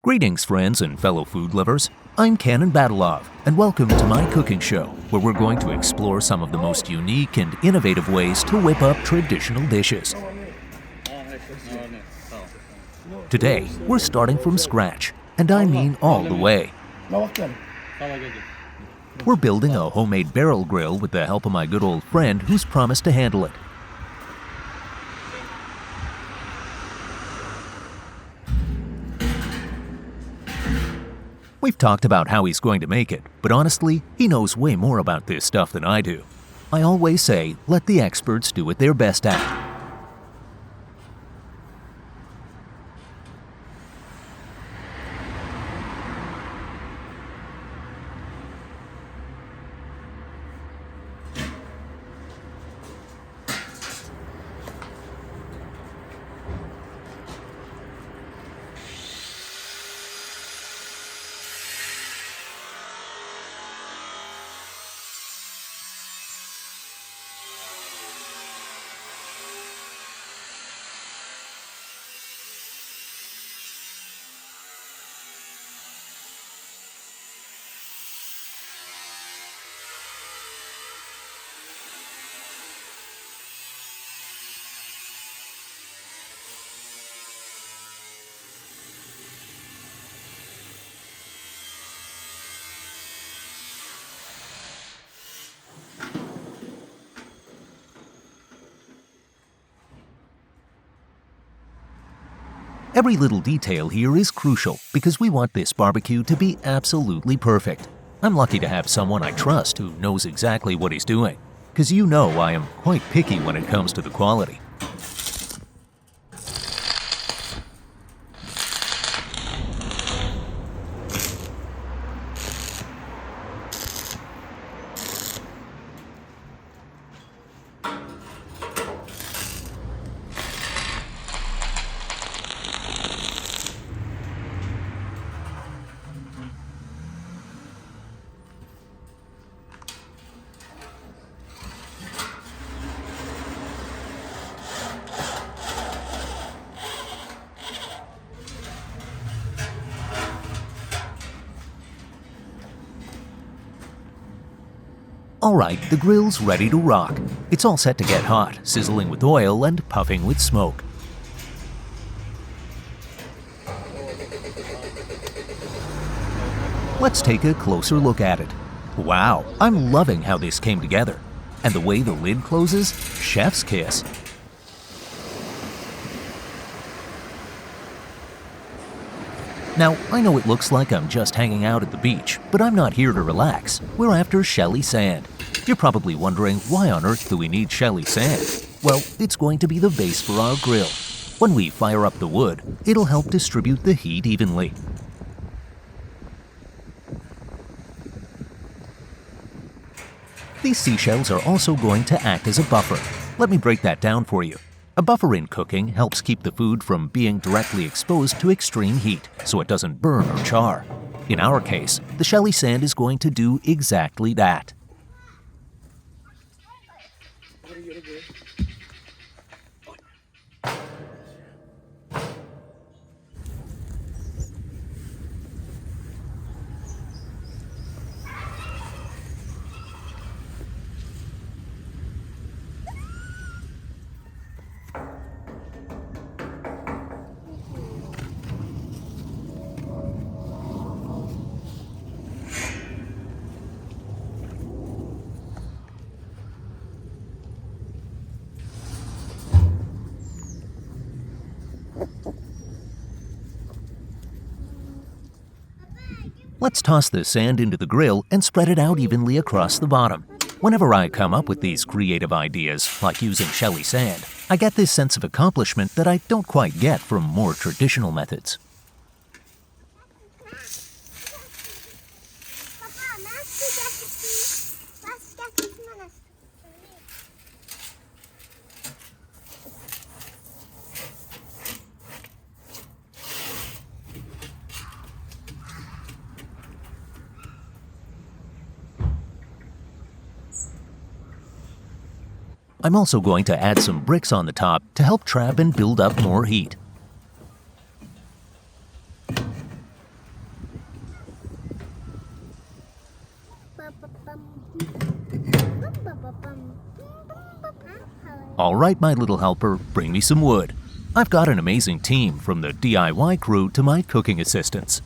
Greetings, friends and fellow food lovers. I'm Kanan Badalov, and welcome to my cooking show, where we're going to explore some of the most unique and innovative ways to whip up traditional dishes. Today, we're starting from scratch, and I mean all the way. We're building a homemade barrel grill with the help of my good old friend who's promised to handle it. We've talked about how he's going to make it, but honestly, he knows way more about this stuff than I do. I always say, let the experts do what they're best at. Every little detail here is crucial because we want this barbecue to be absolutely perfect. I'm lucky to have someone I trust who knows exactly what he's doing, because you know I am quite picky when it comes to the quality. Alright, the grill's ready to rock. It's all set to get hot, sizzling with oil and puffing with smoke. Let's take a closer look at it. Wow, I'm loving how this came together. And the way the lid closes, chef's kiss. Now, I know it looks like I'm just hanging out at the beach, but I'm not here to relax. We're after shelly sand. You're probably wondering, why on earth do we need shelly sand? Well, it's going to be the base for our grill. When we fire up the wood, it'll help distribute the heat evenly. These seashells are also going to act as a buffer. Let me break that down for you. A buffer in cooking helps keep the food from being directly exposed to extreme heat, so it doesn't burn or char. In our case, the shelly sand is going to do exactly that. Let's toss the sand into the grill and spread it out evenly across the bottom. Whenever I come up with these creative ideas, like using shelly sand, I get this sense of accomplishment that I don't quite get from more traditional methods. I'm also going to add some bricks on the top to help trap and build up more heat. All right, my little helper, bring me some wood. I've got an amazing team, from the DIY crew to my cooking assistants.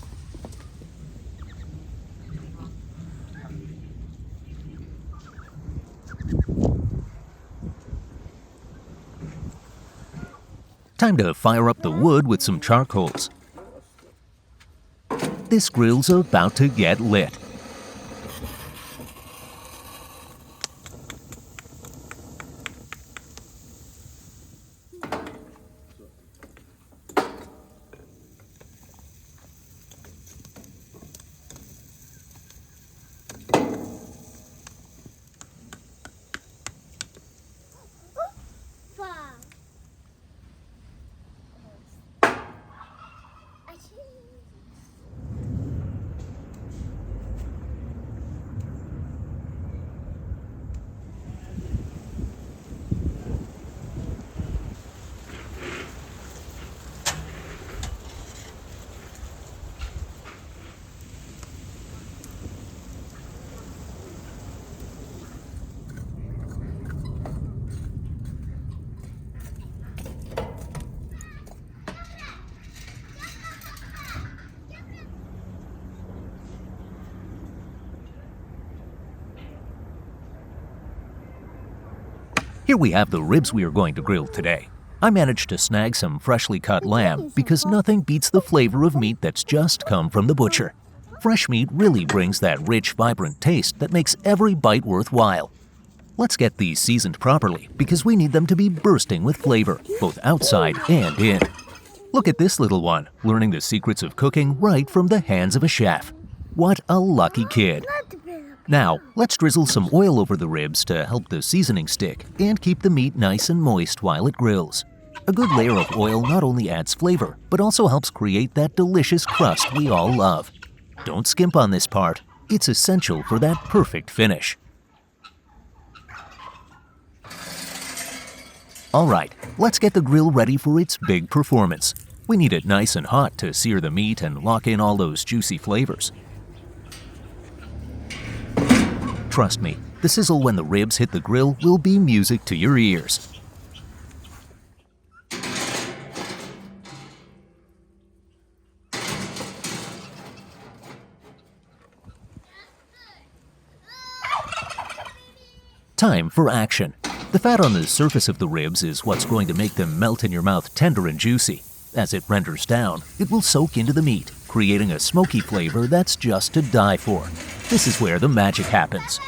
Time to fire up the wood with some charcoals. This grill's about to get lit. Here we have the ribs we are going to grill today. I managed to snag some freshly cut lamb because nothing beats the flavor of meat that's just come from the butcher. Fresh meat really brings that rich, vibrant taste that makes every bite worthwhile. Let's get these seasoned properly because we need them to be bursting with flavor, both outside and in. Look at this little one, learning the secrets of cooking right from the hands of a chef. What a lucky kid. Now, let's drizzle some oil over the ribs to help the seasoning stick and keep the meat nice and moist while it grills. A good layer of oil not only adds flavor, but also helps create that delicious crust we all love. Don't skimp on this part. It's essential for that perfect finish. All right, let's get the grill ready for its big performance. We need it nice and hot to sear the meat and lock in all those juicy flavors. Trust me, the sizzle when the ribs hit the grill will be music to your ears. Time for action. The fat on the surface of the ribs is what's going to make them melt in your mouth tender and juicy. As it renders down, it will soak into the meat, creating a smoky flavor that's just to die for. This is where the magic happens.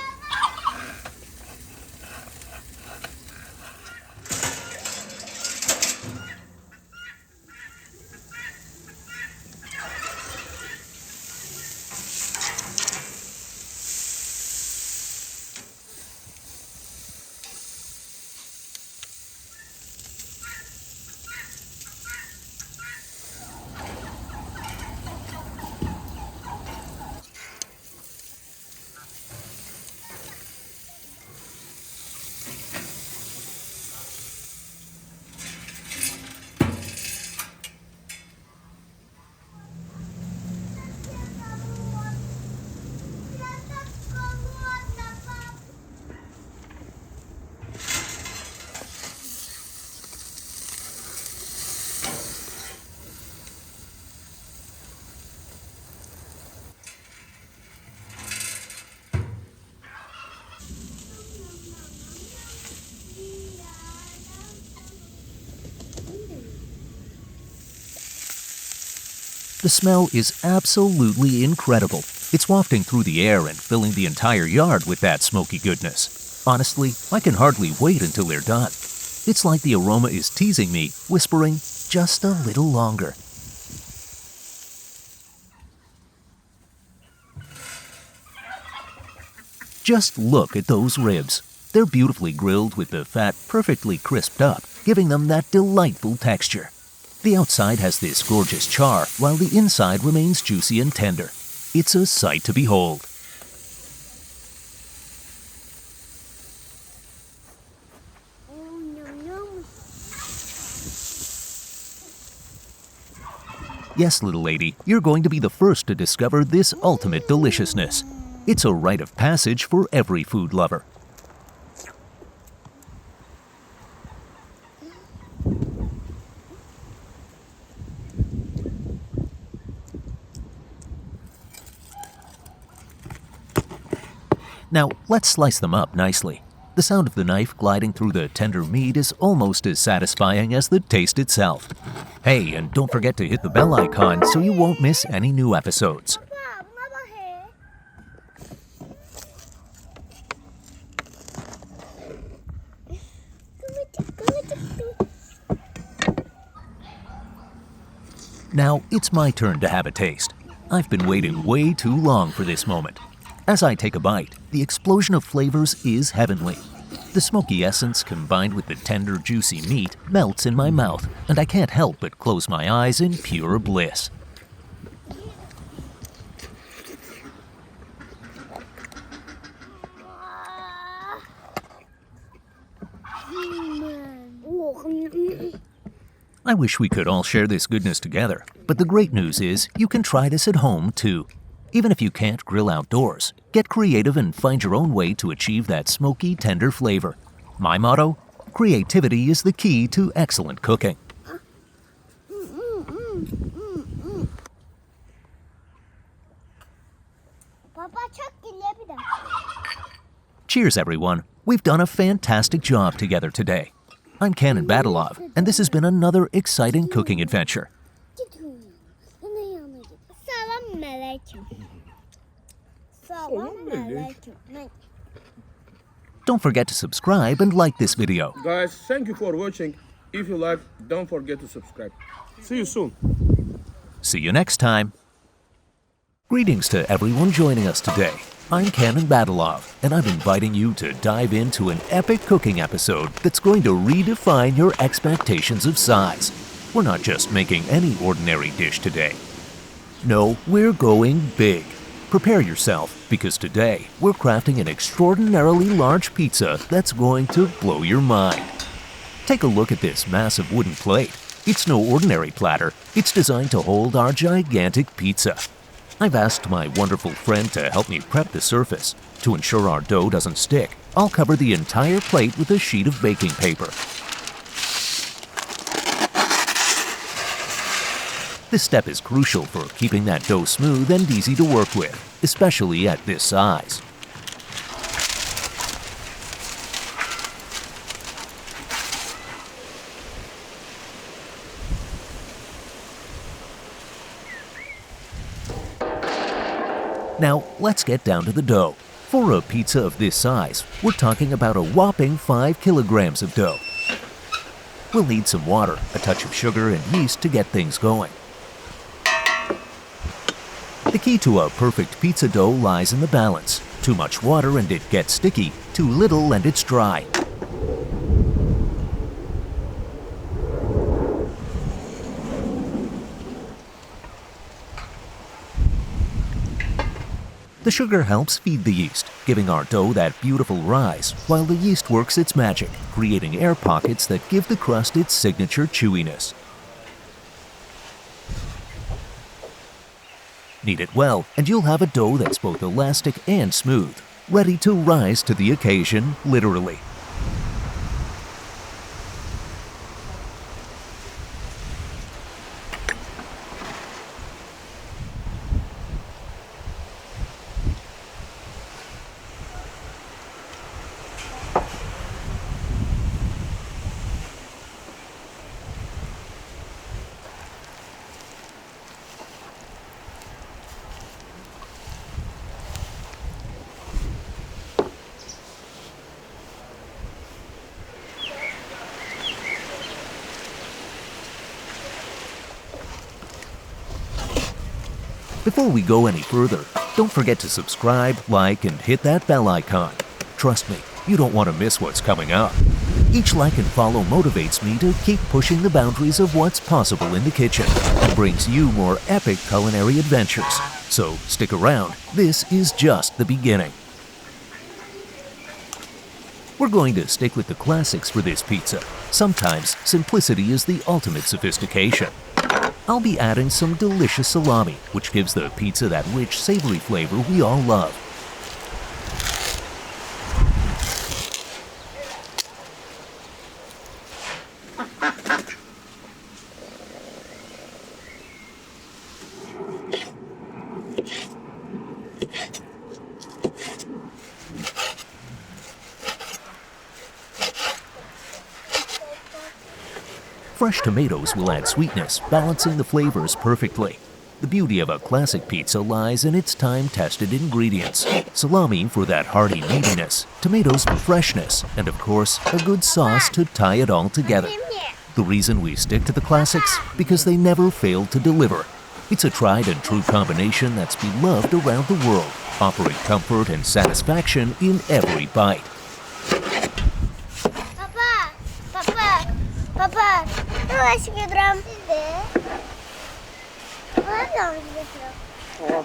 The smell is absolutely incredible. It's wafting through the air and filling the entire yard with that smoky goodness. Honestly, I can hardly wait until they're done. It's like the aroma is teasing me, whispering, just a little longer. Just look at those ribs. They're beautifully grilled with the fat perfectly crisped up, giving them that delightful texture. The outside has this gorgeous char, while the inside remains juicy and tender. It's a sight to behold. Yes, little lady, you're going to be the first to discover this ultimate deliciousness. It's a rite of passage for every food lover. Now, let's slice them up nicely. The sound of the knife gliding through the tender meat is almost as satisfying as the taste itself. Hey, and don't forget to hit the bell icon so you won't miss any new episodes. Now, it's my turn to have a taste. I've been waiting way too long for this moment. As I take a bite, the explosion of flavors is heavenly. The smoky essence combined with the tender, juicy meat melts in my mouth, and I can't help but close my eyes in pure bliss. I wish we could all share this goodness together, but the great news is you can try this at home too. Even if you can't grill outdoors, get creative and find your own way to achieve that smoky, tender flavor. My motto: creativity is the key to excellent cooking. Cheers, everyone. We've done a fantastic job together today. I'm Kanan Badalov, and this has been another exciting cooking adventure. Don't forget to subscribe and like this video. Guys, thank you for watching. If you like, don't forget to subscribe. See you soon. See you next time. Greetings to everyone joining us today. I'm Kanan Badalov, and I'm inviting you to dive into an epic cooking episode that's going to redefine your expectations of size. We're not just making any ordinary dish today. No, we're going big. Prepare yourself, because today we're crafting an extraordinarily large pizza that's going to blow your mind. Take a look at this massive wooden plate. It's no ordinary platter. It's designed to hold our gigantic pizza. I've asked my wonderful friend to help me prep the surface. To ensure our dough doesn't stick, I'll cover the entire plate with a sheet of baking paper. This step is crucial for keeping that dough smooth and easy to work with, especially at this size. Now, let's get down to the dough. For a pizza of this size, we're talking about a whopping 5 kilograms of dough. We'll need some water, a touch of sugar, and yeast to get things going. The key to a perfect pizza dough lies in the balance. Too much water and it gets sticky, too little and it's dry. The sugar helps feed the yeast, giving our dough that beautiful rise, while the yeast works its magic, creating air pockets that give the crust its signature chewiness. Knead it well, and you'll have a dough that's both elastic and smooth, ready to rise to the occasion, literally. Before we go any further, don't forget to subscribe, like, and hit that bell icon. Trust me, you don't want to miss what's coming up. Each like and follow motivates me to keep pushing the boundaries of what's possible in the kitchen and brings you more epic culinary adventures. So stick around, this is just the beginning. We're going to stick with the classics for this pizza. Sometimes simplicity is the ultimate sophistication. I'll be adding some delicious salami, which gives the pizza that rich, savory flavor we all love. Fresh tomatoes will add sweetness, balancing the flavors perfectly. The beauty of a classic pizza lies in its time-tested ingredients. Salami for that hearty meatiness, tomatoes for freshness, and of course, a good sauce to tie it all together. The reason we stick to the classics? Because they never fail to deliver. It's a tried and true combination that's beloved around the world, offering comfort and satisfaction in every bite. Papa, давай ведром. Ладно, ведро.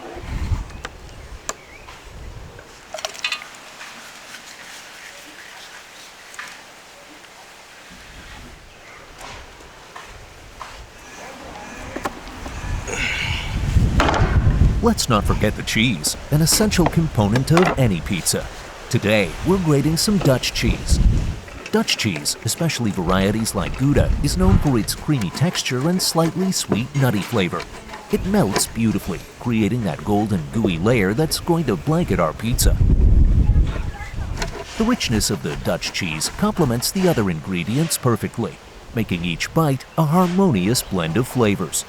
Let's not forget the cheese, an essential component of any pizza. Today, we're grating some Dutch cheese. Dutch cheese, especially varieties like Gouda, is known for its creamy texture and slightly sweet, nutty flavor. It melts beautifully, creating that golden, gooey layer that's going to blanket our pizza. The richness of the Dutch cheese complements the other ingredients perfectly, making each bite a harmonious blend of flavors.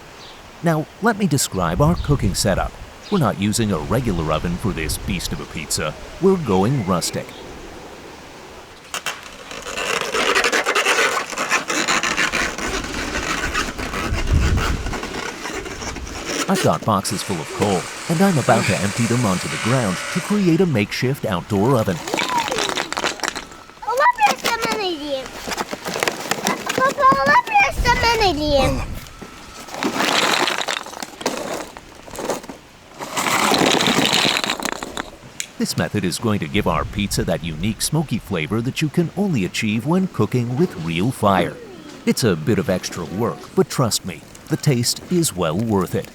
Now, let me describe our cooking setup. We're not using a regular oven for this beast of a pizza. We're going rustic. I've got boxes full of coal, and I'm about to empty them onto the ground to create a makeshift outdoor oven. This method is going to give our pizza that unique smoky flavor that you can only achieve when cooking with real fire. It's a bit of extra work, but trust me, the taste is well worth it.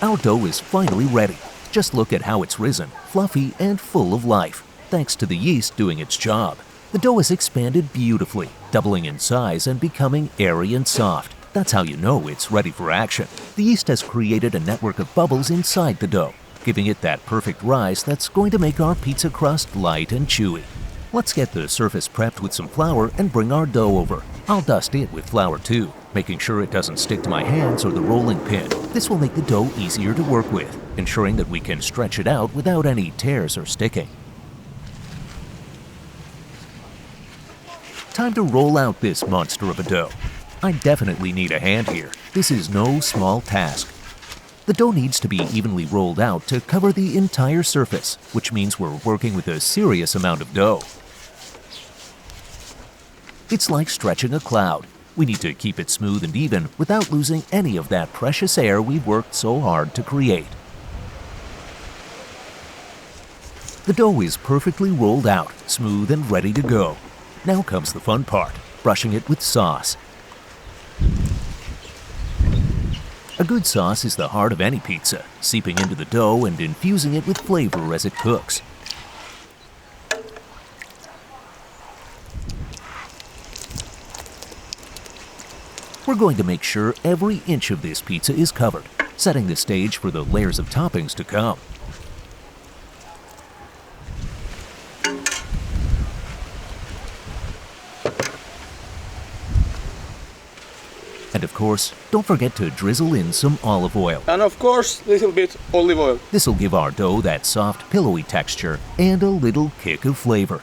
Our dough is finally ready. Just look at how it's risen, fluffy and full of life, thanks to the yeast doing its job. The dough has expanded beautifully, doubling in size and becoming airy and soft. That's how you know it's ready for action. The yeast has created a network of bubbles inside the dough, giving it that perfect rise that's going to make our pizza crust light and chewy. Let's get the surface prepped with some flour and bring our dough over. I'll dust it with flour too, making sure it doesn't stick to my hands or the rolling pin. This will make the dough easier to work with, ensuring that we can stretch it out without any tears or sticking. Time to roll out this monster of a dough. I definitely need a hand here. This is no small task. The dough needs to be evenly rolled out to cover the entire surface, which means we're working with a serious amount of dough. It's like stretching a cloud. We need to keep it smooth and even without losing any of that precious air we've worked so hard to create. The dough is perfectly rolled out, smooth and ready to go. Now comes the fun part, brushing it with sauce. A good sauce is the heart of any pizza, seeping into the dough and infusing it with flavor as it cooks. We're going to make sure every inch of this pizza is covered, setting the stage for the layers of toppings to come. And of course, don't forget to drizzle in some olive oil. And of course, little bit olive oil. This'll give our dough that soft, pillowy texture and a little kick of flavor.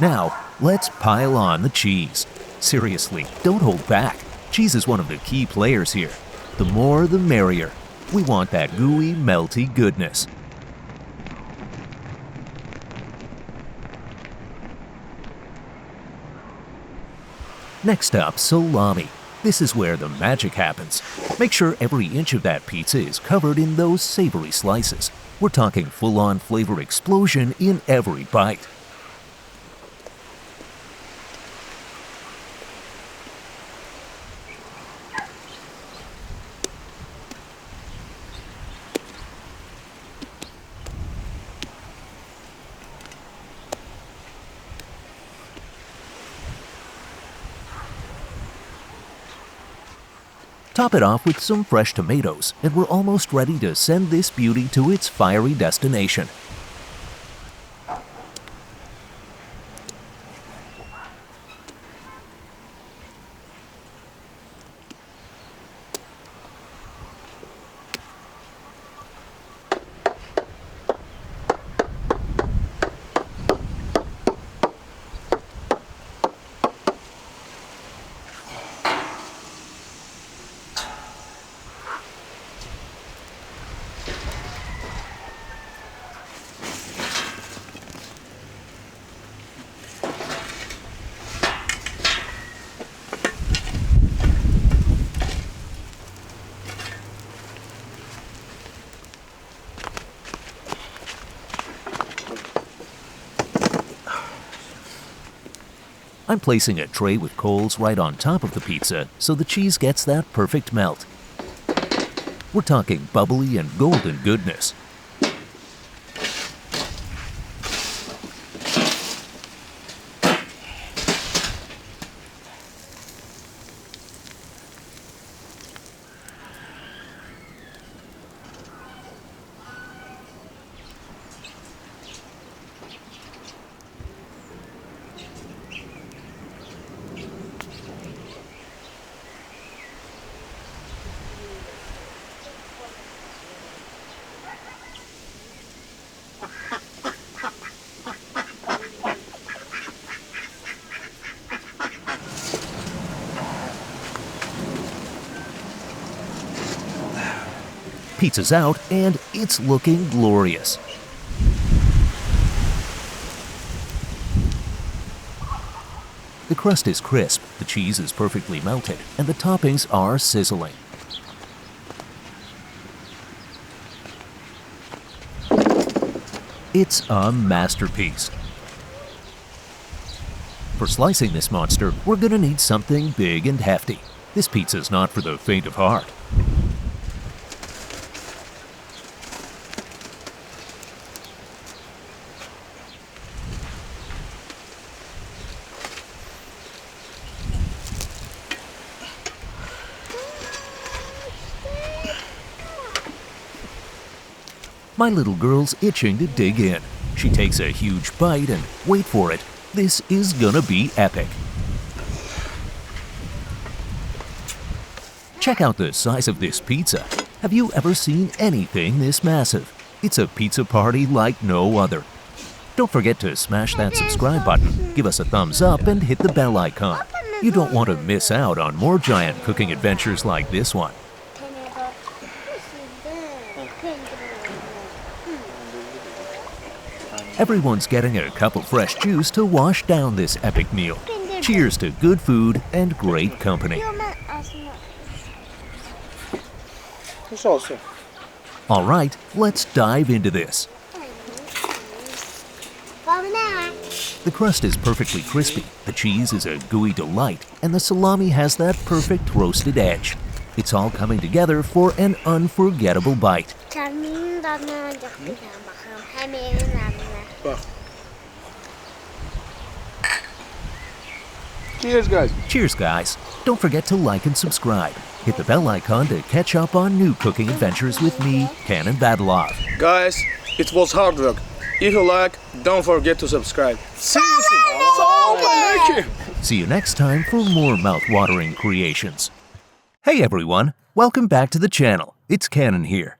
Now, let's pile on the cheese. Seriously, don't hold back. Cheese is one of the key players here. The more, the merrier. We want that gooey, melty goodness. Next up, salami. This is where the magic happens. Make sure every inch of that pizza is covered in those savory slices. We're talking full-on flavor explosion in every bite. Top it off with some fresh tomatoes, and we're almost ready to send this beauty to its fiery destination. I'm placing a tray with coals right on top of the pizza so the cheese gets that perfect melt. We're talking bubbly and golden goodness. Pizza's out, and it's looking glorious. The crust is crisp, the cheese is perfectly melted, and the toppings are sizzling. It's a masterpiece. For slicing this monster, we're gonna need something big and hefty. This pizza's not for the faint of heart. My little girl's itching to dig in. She takes a huge bite and, wait for it, this is gonna be epic. Check out the size of this pizza. Have you ever seen anything this massive? It's a pizza party like no other. Don't forget to smash that subscribe button, give us a thumbs up, and hit the bell icon. You don't want to miss out on more giant cooking adventures like this one. Everyone's getting a cup of fresh juice to wash down this epic meal. Cheers to good food and great company. All right, let's dive into this. The crust is perfectly crispy, the cheese is a gooey delight, and the salami has that perfect roasted edge. It's all coming together for an unforgettable bite. Cheers, guys. Cheers, guys. Don't forget to like and subscribe. Hit the bell icon to catch up on new cooking adventures with me, Kanan Badalov. Guys, it was hard work. If you like, don't forget to subscribe. See you soon. See you next time for more mouth-watering creations. Hey everyone, welcome back to the channel. It's Kanan here.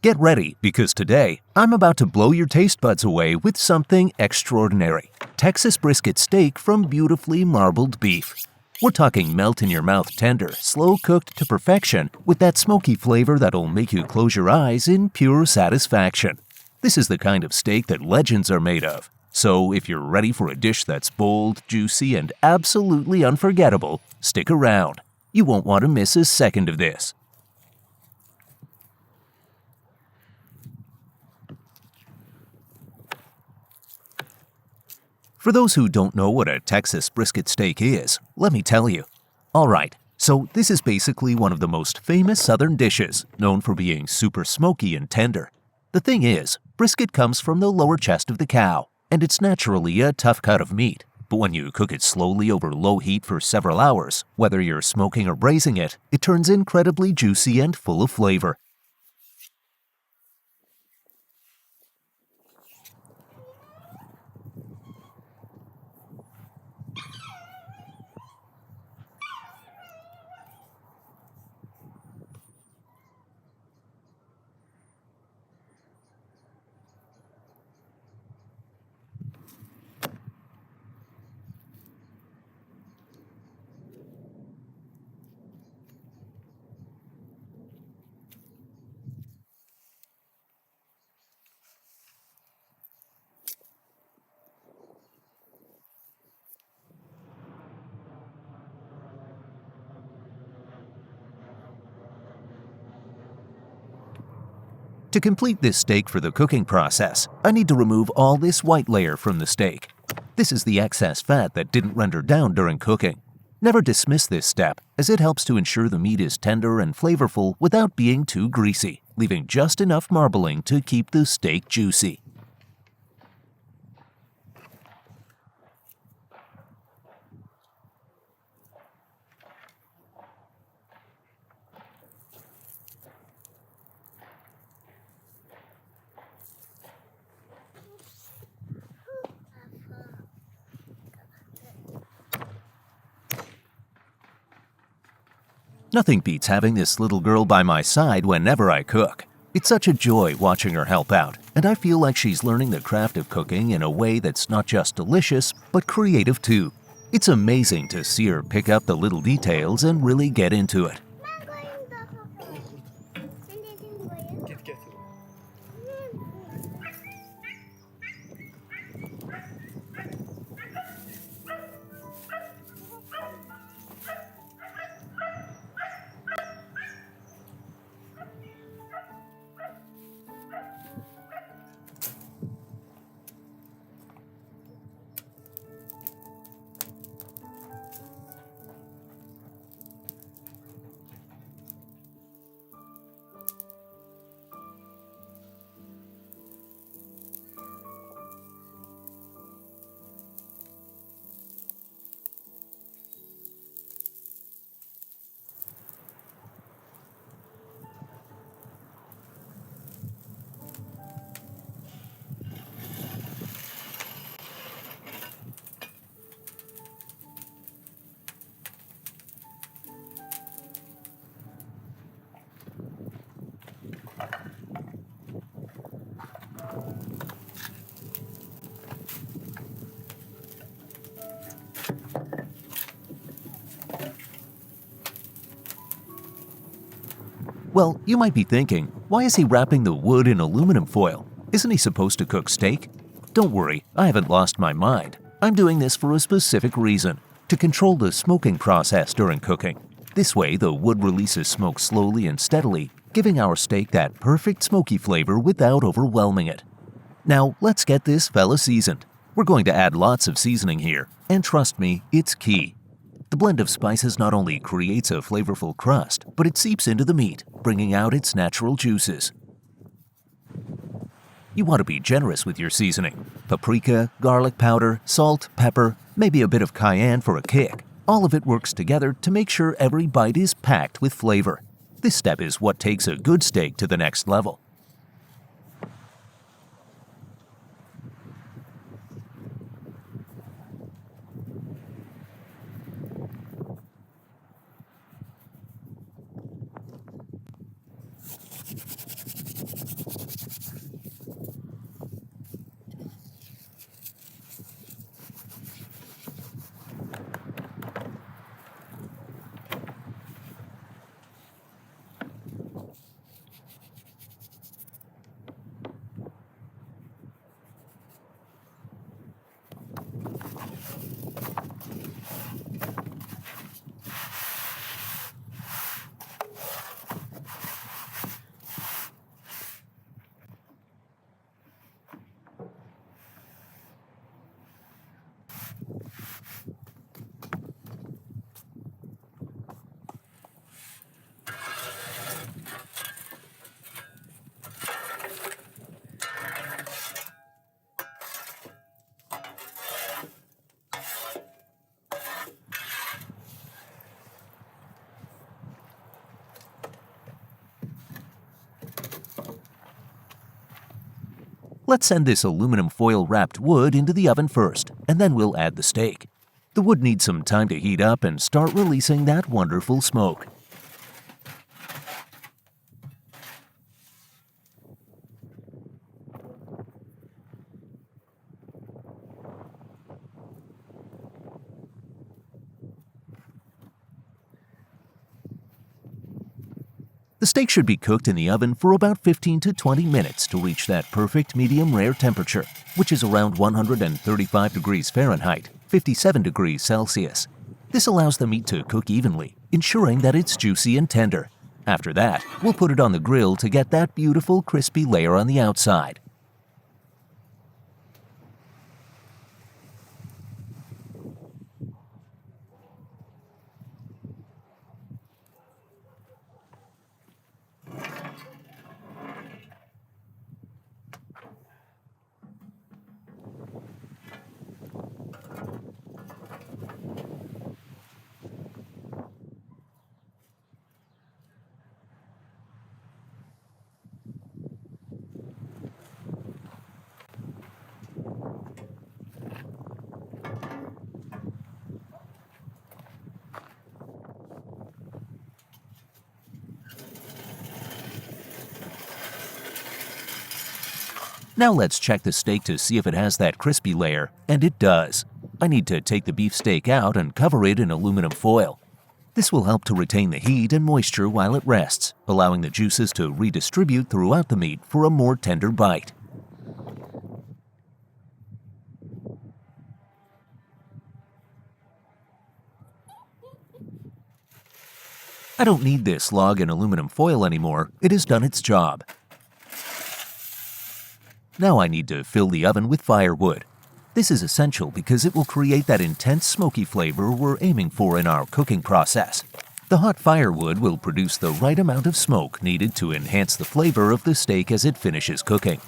Get ready, because today, I'm about to blow your taste buds away with something extraordinary. Texas brisket steak from beautifully marbled beef. We're talking melt-in-your-mouth tender, slow-cooked to perfection, with that smoky flavor that'll make you close your eyes in pure satisfaction. This is the kind of steak that legends are made of. So if you're ready for a dish that's bold, juicy, and absolutely unforgettable, stick around. You won't want to miss a second of this. For those who don't know what a Texas brisket steak is, let me tell you. Alright, so this is basically one of the most famous southern dishes, known for being super smoky and tender. The thing is, brisket comes from the lower chest of the cow, and it's naturally a tough cut of meat. But when you cook it slowly over low heat for several hours, whether you're smoking or braising it, it turns incredibly juicy and full of flavor. To complete this steak for the cooking process, I need to remove all this white layer from the steak. This is the excess fat that didn't render down during cooking. Never dismiss this step, as it helps to ensure the meat is tender and flavorful without being too greasy, leaving just enough marbling to keep the steak juicy. Nothing beats having this little girl by my side whenever I cook. It's such a joy watching her help out, and I feel like she's learning the craft of cooking in a way that's not just delicious, but creative too. It's amazing to see her pick up the little details and really get into it. Well, you might be thinking, why is he wrapping the wood in aluminum foil? Isn't he supposed to cook steak? Don't worry, I haven't lost my mind. I'm doing this for a specific reason, to control the smoking process during cooking. This way, the wood releases smoke slowly and steadily, giving our steak that perfect smoky flavor without overwhelming it. Now, let's get this fella seasoned. We're going to add lots of seasoning here, and trust me, it's key. The blend of spices not only creates a flavorful crust, but it seeps into the meat, bringing out its natural juices. You want to be generous with your seasoning. Paprika, garlic powder, salt, pepper, maybe a bit of cayenne for a kick. All of it works together to make sure every bite is packed with flavor. This step is what takes a good steak to the next level. Let's send this aluminum foil wrapped wood into the oven first, and then we'll add the steak. The wood needs some time to heat up and start releasing that wonderful smoke. The steak should be cooked in the oven for about 15 to 20 minutes to reach that perfect medium rare temperature, which is around 135 degrees Fahrenheit, 57 degrees Celsius. This allows the meat to cook evenly, ensuring that it's juicy and tender. After that, we'll put it on the grill to get that beautiful crispy layer on the outside. Now let's check the steak to see if it has that crispy layer, and it does. I need to take the beef steak out and cover it in aluminum foil. This will help to retain the heat and moisture while it rests, allowing the juices to redistribute throughout the meat for a more tender bite. I don't need this log in aluminum foil anymore. It has done its job. Now I need to fill the oven with firewood. This is essential because it will create that intense smoky flavor we're aiming for in our cooking process. The hot firewood will produce the right amount of smoke needed to enhance the flavor of the steak as it finishes cooking.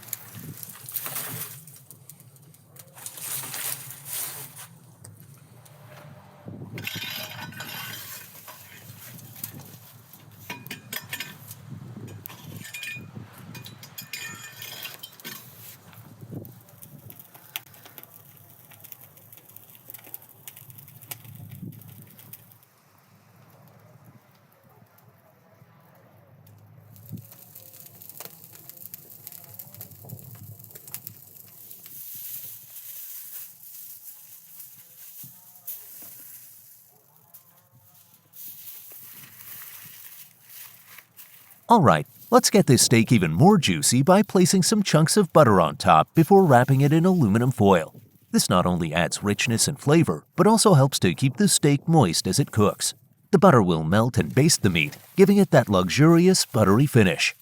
Alright, let's get this steak even more juicy by placing some chunks of butter on top before wrapping it in aluminum foil. This not only adds richness and flavor, but also helps to keep the steak moist as it cooks. The butter will melt and baste the meat, giving it that luxurious, buttery finish.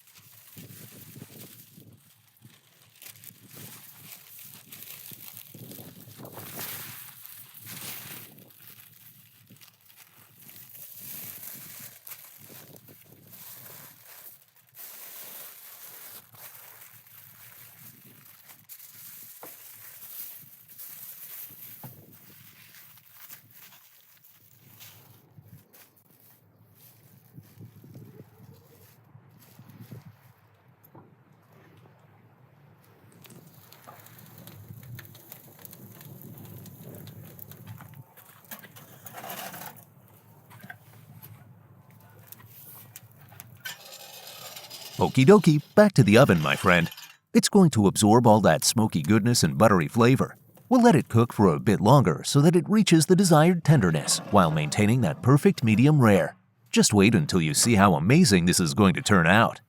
Okie dokie, back to the oven, my friend. It's going to absorb all that smoky goodness and buttery flavor. We'll let it cook for a bit longer so that it reaches the desired tenderness while maintaining that perfect medium rare. Just wait until you see how amazing this is going to turn out.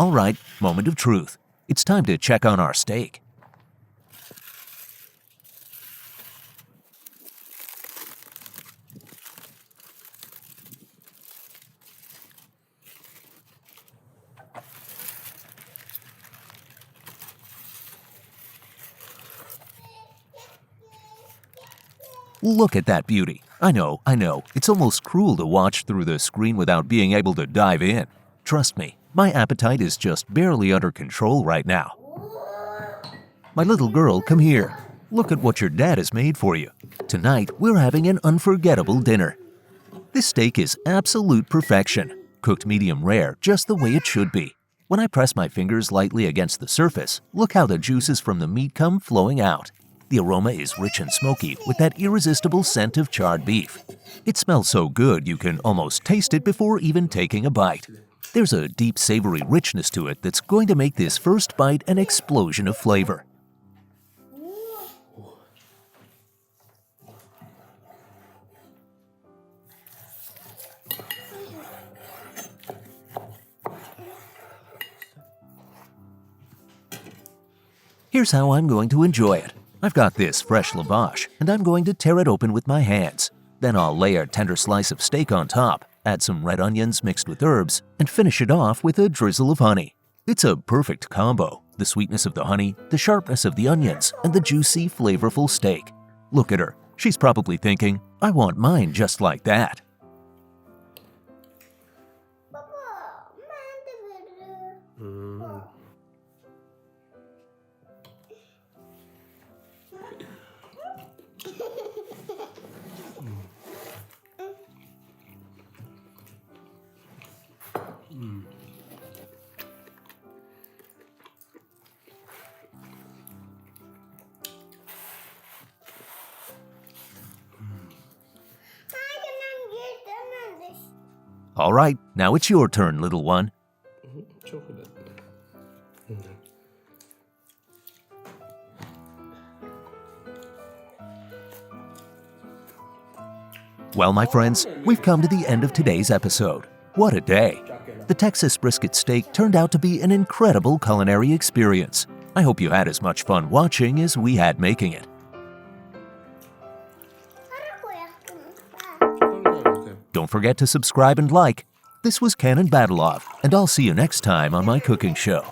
Alright, moment of truth. It's time to check on our steak. Look at that beauty. I know, it's almost cruel to watch through the screen without being able to dive in. Trust me, my appetite is just barely under control right now. My little girl, come here. Look at what your dad has made for you. Tonight, we're having an unforgettable dinner. This steak is absolute perfection, cooked medium rare just the way it should be. When I press my fingers lightly against the surface, look how the juices from the meat come flowing out. The aroma is rich and smoky with that irresistible scent of charred beef. It smells so good you can almost taste it before even taking a bite. There's a deep savory richness to it that's going to make this first bite an explosion of flavor. Here's how I'm going to enjoy it. I've got this fresh lavash, and I'm going to tear it open with my hands. Then I'll lay a tender slice of steak on top, add some red onions mixed with herbs, and finish it off with a drizzle of honey. It's a perfect combo, the sweetness of the honey, the sharpness of the onions, and the juicy, flavorful steak. Look at her. She's probably thinking, I want mine just like that. All right, now it's your turn, little one. Well, my friends, we've come to the end of today's episode. What a day! The Texas brisket steak turned out to be an incredible culinary experience. I hope you had as much fun watching as we had making it. Don't forget to subscribe and like. This was Kanan Badalov, and I'll see you next time on my cooking show.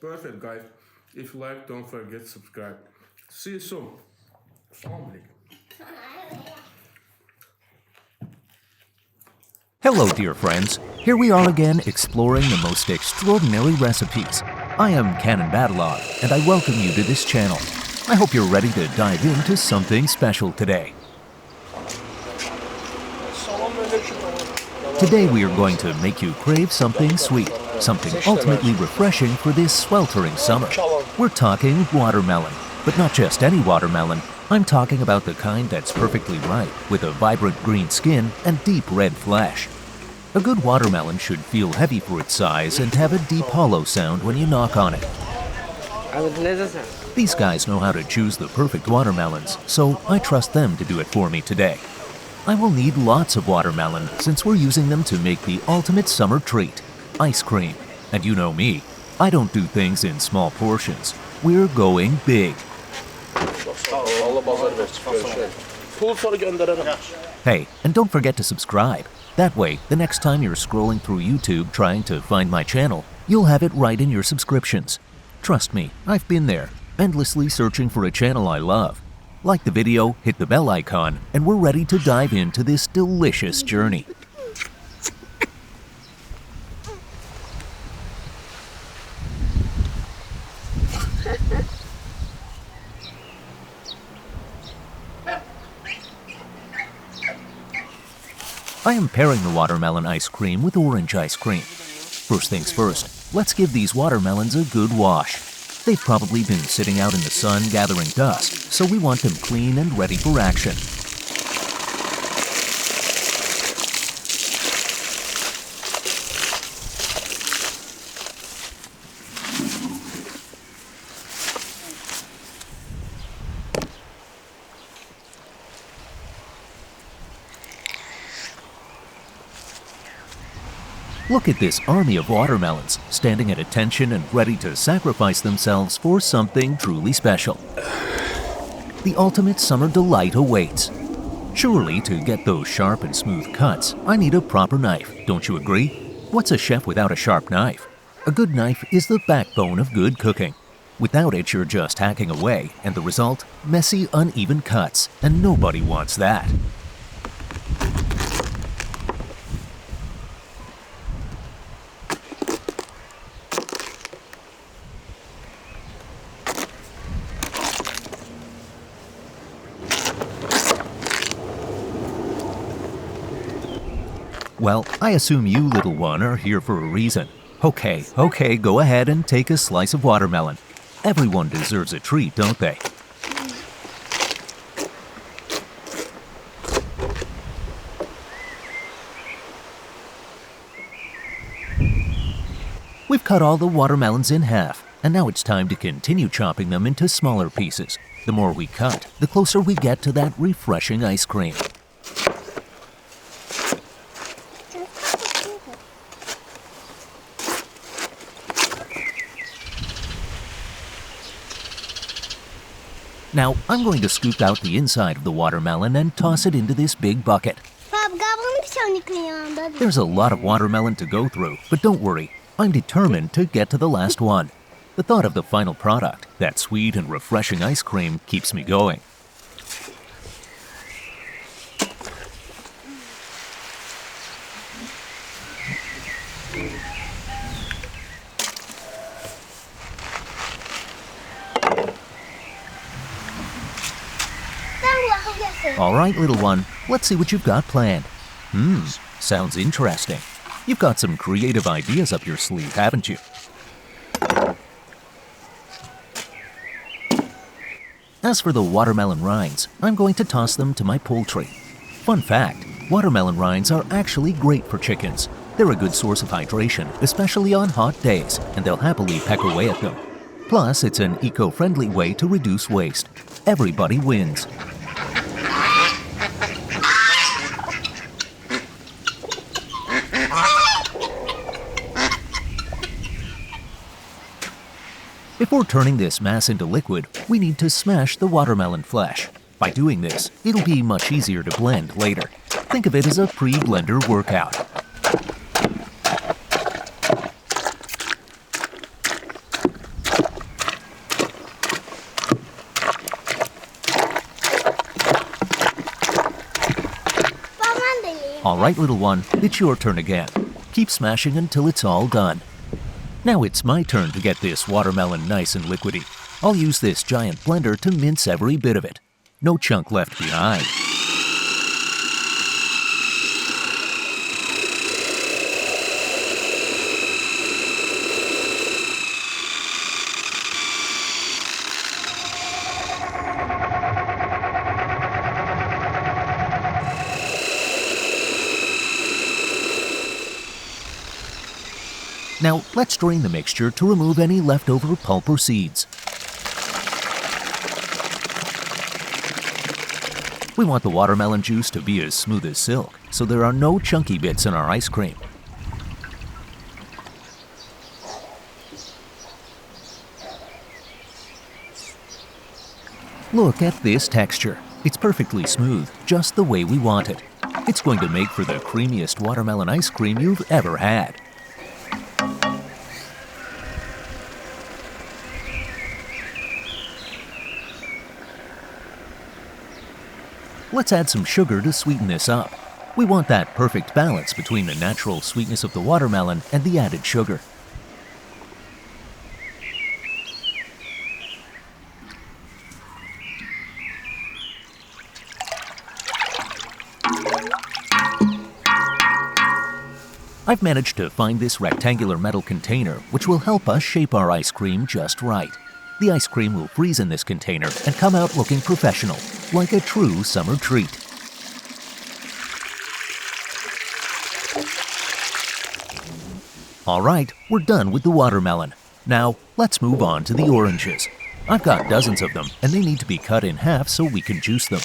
Perfect, guys. If you like, don't forget to subscribe. See you soon. Assalamu alaikum. Hello, dear friends. Here we are again exploring the most extraordinary recipes. I am Kanan Badalov, and I welcome you to this channel. I hope you're ready to dive into something special today. Today we are going to make you crave something sweet, something ultimately refreshing for this sweltering summer. We're talking watermelon, but not just any watermelon. I'm talking about the kind that's perfectly ripe, with a vibrant green skin and deep red flesh. A good watermelon should feel heavy for its size and have a deep hollow sound when you knock on it. These guys know how to choose the perfect watermelons, so I trust them to do it for me today. I will need lots of watermelon since we're using them to make the ultimate summer treat, ice cream. And you know me, I don't do things in small portions. We're going big. Hey, and don't forget to subscribe. That way, the next time you're scrolling through YouTube trying to find my channel, you'll have it right in your subscriptions. Trust me, I've been there, endlessly searching for a channel I love. Like the video, hit the bell icon, and we're ready to dive into this delicious journey. I am pairing the watermelon ice cream with orange ice cream. First things first, let's give these watermelons a good wash. They've probably been sitting out in the sun gathering dust, so we want them clean and ready for action. Look at this army of watermelons, standing at attention and ready to sacrifice themselves for something truly special. The ultimate summer delight awaits. Surely, to get those sharp and smooth cuts, I need a proper knife, don't you agree? What's a chef without a sharp knife? A good knife is the backbone of good cooking. Without it, you're just hacking away, and the result? Messy, uneven cuts, and nobody wants that. Well, I assume you, little one, are here for a reason. Okay, go ahead and take a slice of watermelon. Everyone deserves a treat, don't they? We've cut all the watermelons in half, and now it's time to continue chopping them into smaller pieces. The more we cut, the closer we get to that refreshing ice cream. Now, I'm going to scoop out the inside of the watermelon and toss it into this big bucket. There's a lot of watermelon to go through, but don't worry, I'm determined to get to the last one. The thought of the final product, that sweet and refreshing ice cream, keeps me going. All right, little one, let's see what you've got planned. Sounds interesting. You've got some creative ideas up your sleeve, haven't you? As for the watermelon rinds, I'm going to toss them to my poultry. Fun fact, watermelon rinds are actually great for chickens. They're a good source of hydration, especially on hot days, and they'll happily peck away at them. Plus, it's an eco-friendly way to reduce waste. Everybody wins. Before turning this mass into liquid, we need to smash the watermelon flesh. By doing this, it'll be much easier to blend later. Think of it as a pre-blender workout. All right, little one, it's your turn again. Keep smashing until it's all done. Now it's my turn to get this watermelon nice and liquidy. I'll use this giant blender to mince every bit of it. No chunk left behind. Now, let's drain the mixture to remove any leftover pulp or seeds. We want the watermelon juice to be as smooth as silk, so there are no chunky bits in our ice cream. Look at this texture. It's perfectly smooth, just the way we want it. It's going to make for the creamiest watermelon ice cream you've ever had. Let's add some sugar to sweeten this up. We want that perfect balance between the natural sweetness of the watermelon and the added sugar. I've managed to find this rectangular metal container, which will help us shape our ice cream just right. The ice cream will freeze in this container and come out looking professional, like a true summer treat. All right, we're done with the watermelon. Now, let's move on to the oranges. I've got dozens of them, and they need to be cut in half so we can juice them.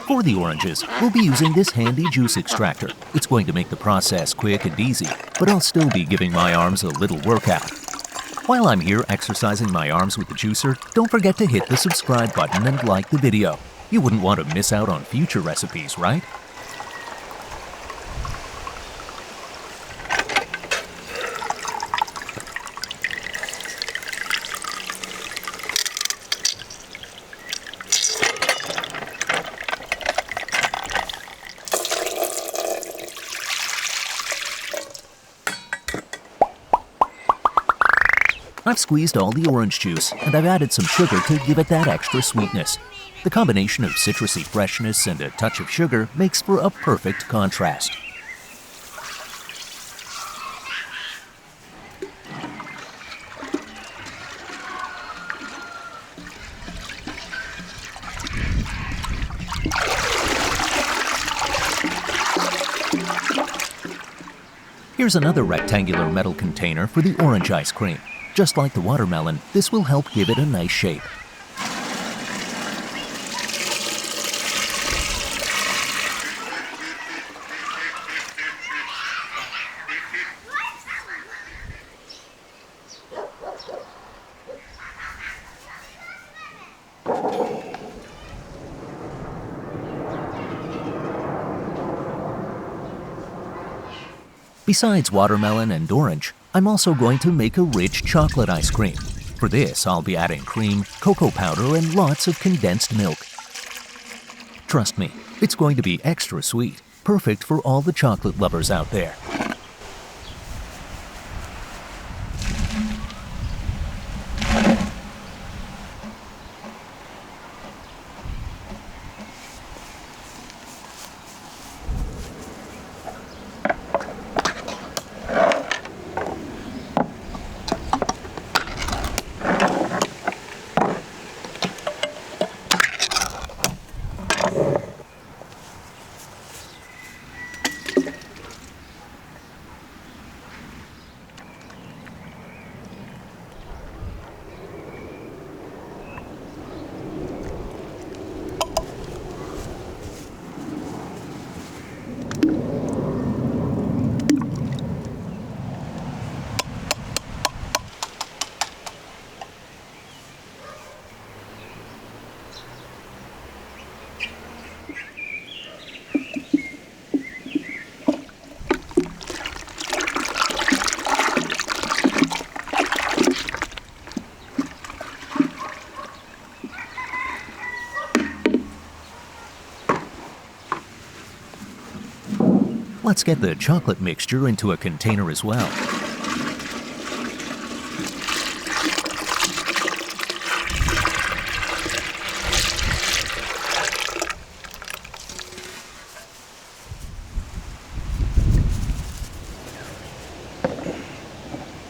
For the oranges, we'll be using this handy juice extractor. It's going to make the process quick and easy, but I'll still be giving my arms a little workout. While I'm here exercising my arms with the juicer, don't forget to hit the subscribe button and like the video. You wouldn't want to miss out on future recipes, right? I've squeezed all the orange juice, and I've added some sugar to give it that extra sweetness. The combination of citrusy freshness and a touch of sugar makes for a perfect contrast. Here's another rectangular metal container for the orange ice cream. Just like the watermelon, this will help give it a nice shape. Besides watermelon and orange, I'm also going to make a rich chocolate ice cream. For this, I'll be adding cream, cocoa powder, and lots of condensed milk. Trust me, it's going to be extra sweet, perfect for all the chocolate lovers out there. Let's get the chocolate mixture into a container as well.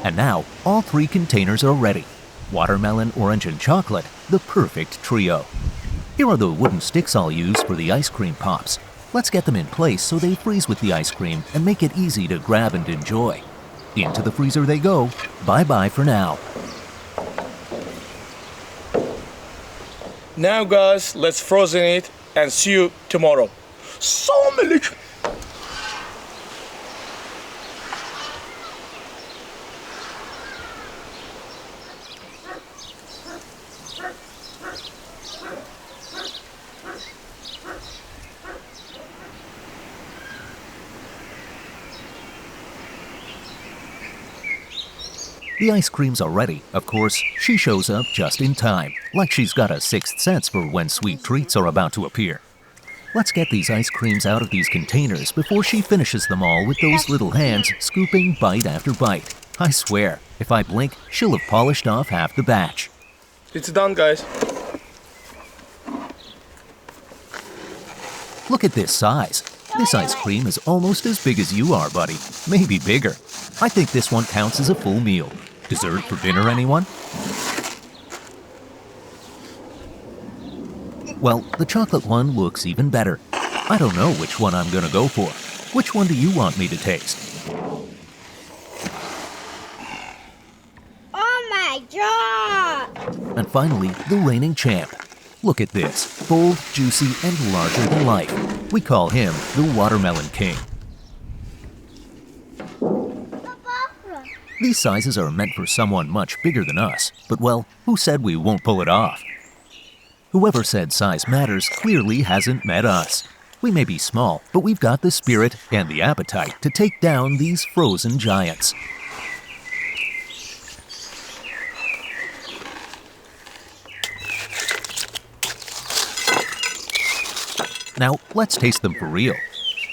And now, all three containers are ready. Watermelon, orange, and chocolate, the perfect trio. Here are the wooden sticks I'll use for the ice cream pops. Let's get them in place so they freeze with the ice cream and make it easy to grab and enjoy. Into the freezer they go. Bye-bye for now. Now guys, let's frozen it and see you tomorrow. Somelik. The ice creams are ready. Of course, she shows up just in time, like she's got a sixth sense for when sweet treats are about to appear. Let's get these ice creams out of these containers before she finishes them all with those little hands scooping bite after bite. I swear, if I blink, she'll have polished off half the batch. It's done, guys. Look at this size. This ice cream is almost as big as you are, buddy. Maybe bigger. I think this one counts as a full meal. Dessert for dinner, anyone? Well, the chocolate one looks even better. I don't know which one I'm gonna go for. Which one do you want me to taste? Oh my God! And finally, the reigning champ. Look at this, bold, juicy, and larger than life. We call him the Watermelon King. These sizes are meant for someone much bigger than us, but well, who said we won't pull it off? Whoever said size matters clearly hasn't met us. We may be small, but we've got the spirit and the appetite to take down these frozen giants. Now, let's taste them for real.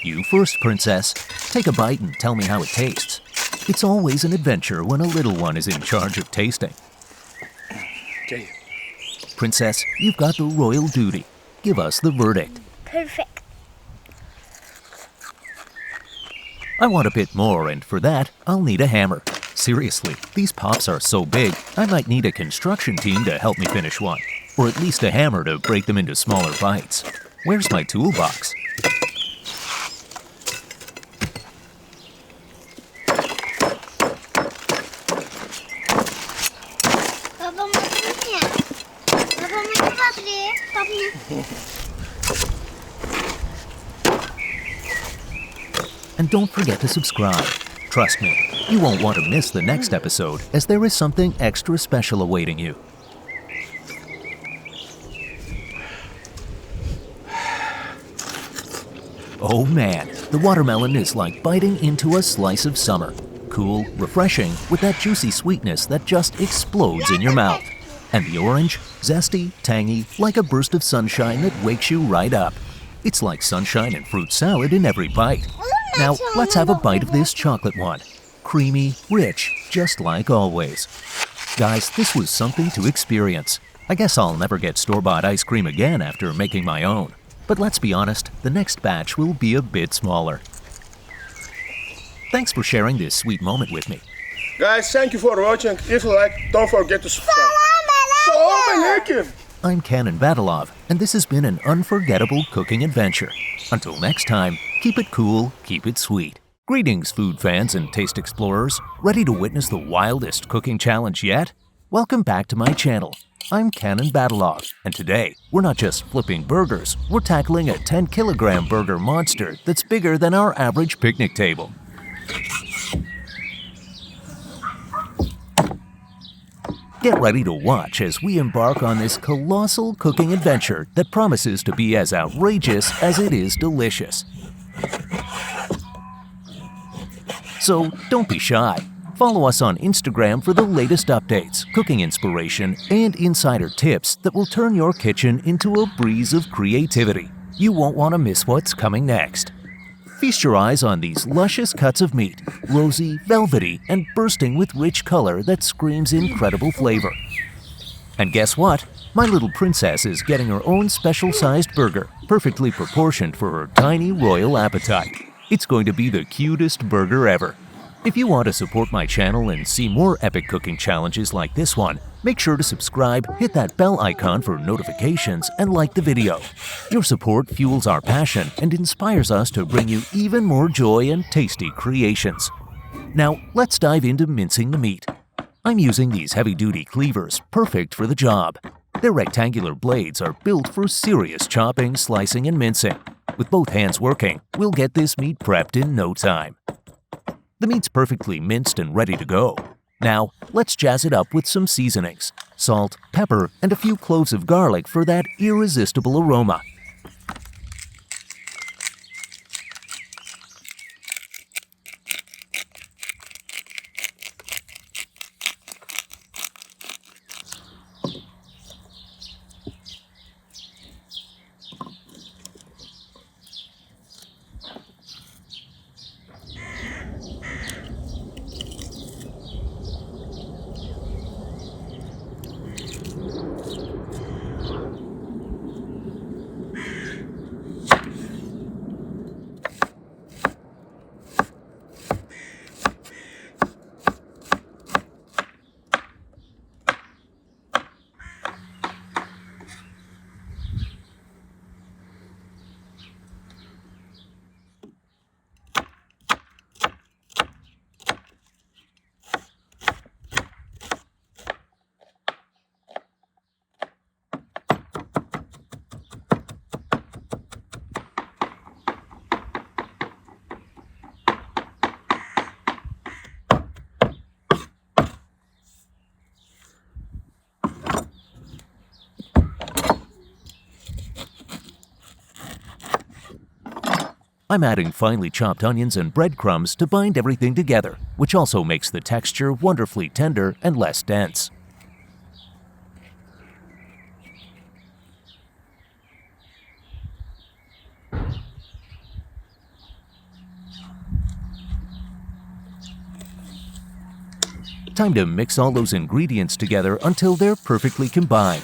You first, Princess. Take a bite and tell me how it tastes. It's always an adventure when a little one is in charge of tasting. Okay. Princess, you've got the royal duty. Give us the verdict. Perfect. I want a bit more, and for that, I'll need a hammer. Seriously, these pops are so big, I might need a construction team to help me finish one. Or at least a hammer to break them into smaller bites. Where's my toolbox? Papa, matnie. Papa, mnie patrzy. Papa. And don't forget to subscribe. Trust me, you won't want to miss the next episode, as there is something extra special awaiting you. Oh man, the watermelon is like biting into a slice of summer. Cool, refreshing, with that juicy sweetness that just explodes in your mouth. And the orange, zesty, tangy, like a burst of sunshine that wakes you right up. It's like sunshine and fruit salad in every bite. Now, let's have a bite of this chocolate one. Creamy, rich, just like always. Guys, this was something to experience. I guess I'll never get store-bought ice cream again after making my own. But let's be honest, the next batch will be a bit smaller. Thanks for sharing this sweet moment with me. Guys, thank you for watching. If you like, don't forget to subscribe. Salam alaikum. I'm Kanan Badalov, and this has been an unforgettable cooking adventure. Until next time, keep it cool, keep it sweet. Greetings, food fans and taste explorers. Ready to witness the wildest cooking challenge yet? Welcome back to my channel. I'm Kanan Badalov, and today, we're not just flipping burgers, we're tackling a 10-kilogram burger monster that's bigger than our average picnic table. Get ready to watch as we embark on this colossal cooking adventure that promises to be as outrageous as it is delicious. So don't be shy. Follow us on Instagram for the latest updates, cooking inspiration, and insider tips that will turn your kitchen into a breeze of creativity. You won't want to miss what's coming next. Feast your eyes on these luscious cuts of meat, rosy, velvety, and bursting with rich color that screams incredible flavor. And guess what? My little princess is getting her own special-sized burger, perfectly proportioned for her tiny royal appetite. It's going to be the cutest burger ever. If you want to support my channel and see more epic cooking challenges like this one, make sure to subscribe, hit that bell icon for notifications, and like the video. Your support fuels our passion and inspires us to bring you even more joy and tasty creations. Now, let's dive into mincing the meat. I'm using these heavy-duty cleavers, perfect for the job. Their rectangular blades are built for serious chopping, slicing, and mincing. With both hands working, we'll get this meat prepped in no time. The meat's perfectly minced and ready to go. Now, let's jazz it up with some seasonings, salt, pepper, and a few cloves of garlic for that irresistible aroma. I'm adding finely chopped onions and breadcrumbs to bind everything together, which also makes the texture wonderfully tender and less dense. Time to mix all those ingredients together until they're perfectly combined.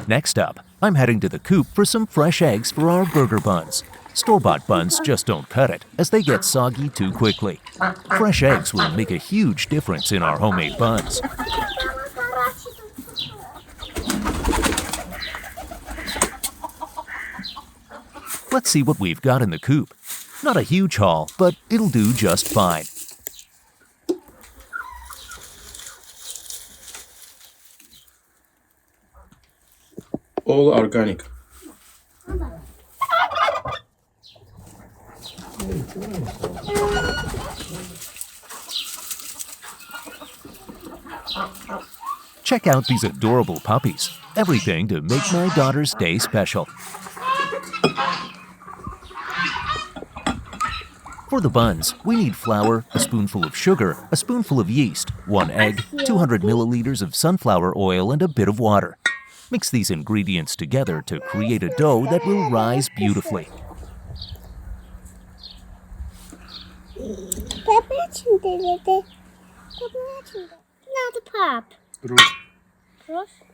Next up, I'm heading to the coop for some fresh eggs for our burger buns. Store-bought buns just don't cut it, as they get soggy too quickly. Fresh eggs will make a huge difference in our homemade buns. Let's see what we've got in the coop. Not a huge haul, but it'll do just fine. All organic. Check out these adorable puppies. Everything to make my daughter's day special. For the buns, we need flour, a spoonful of sugar, a spoonful of yeast, 1 egg, 200 milliliters of sunflower oil, and a bit of water. Mix these ingredients together to create a dough that will rise beautifully. Not a pop. Rush. Proszę.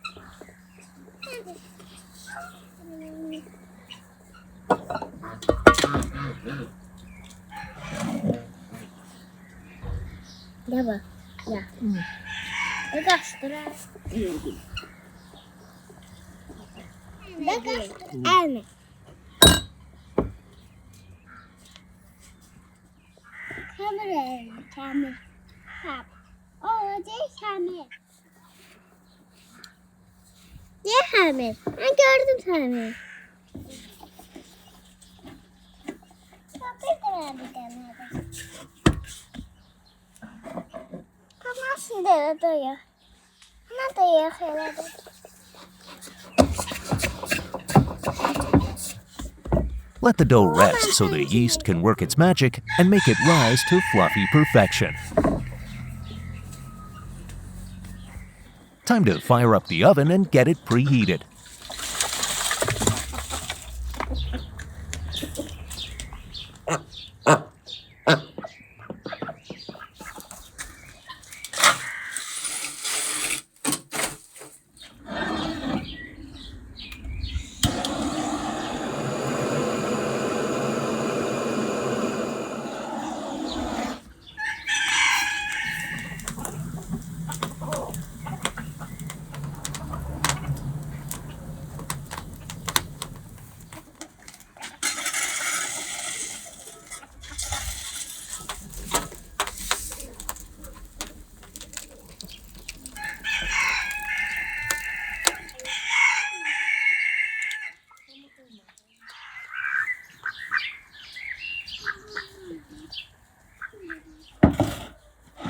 Dobra, ja. Gastra. Elmy. Kamerę. Pap. O, gdzieś Hamir. Gdzie Hamir? Ben gördüm Hamir. Nasıl dövüyor? Ne dövüyor? Let the dough rest so the yeast can work its magic and make it rise to fluffy perfection. Time to fire up the oven and get it preheated.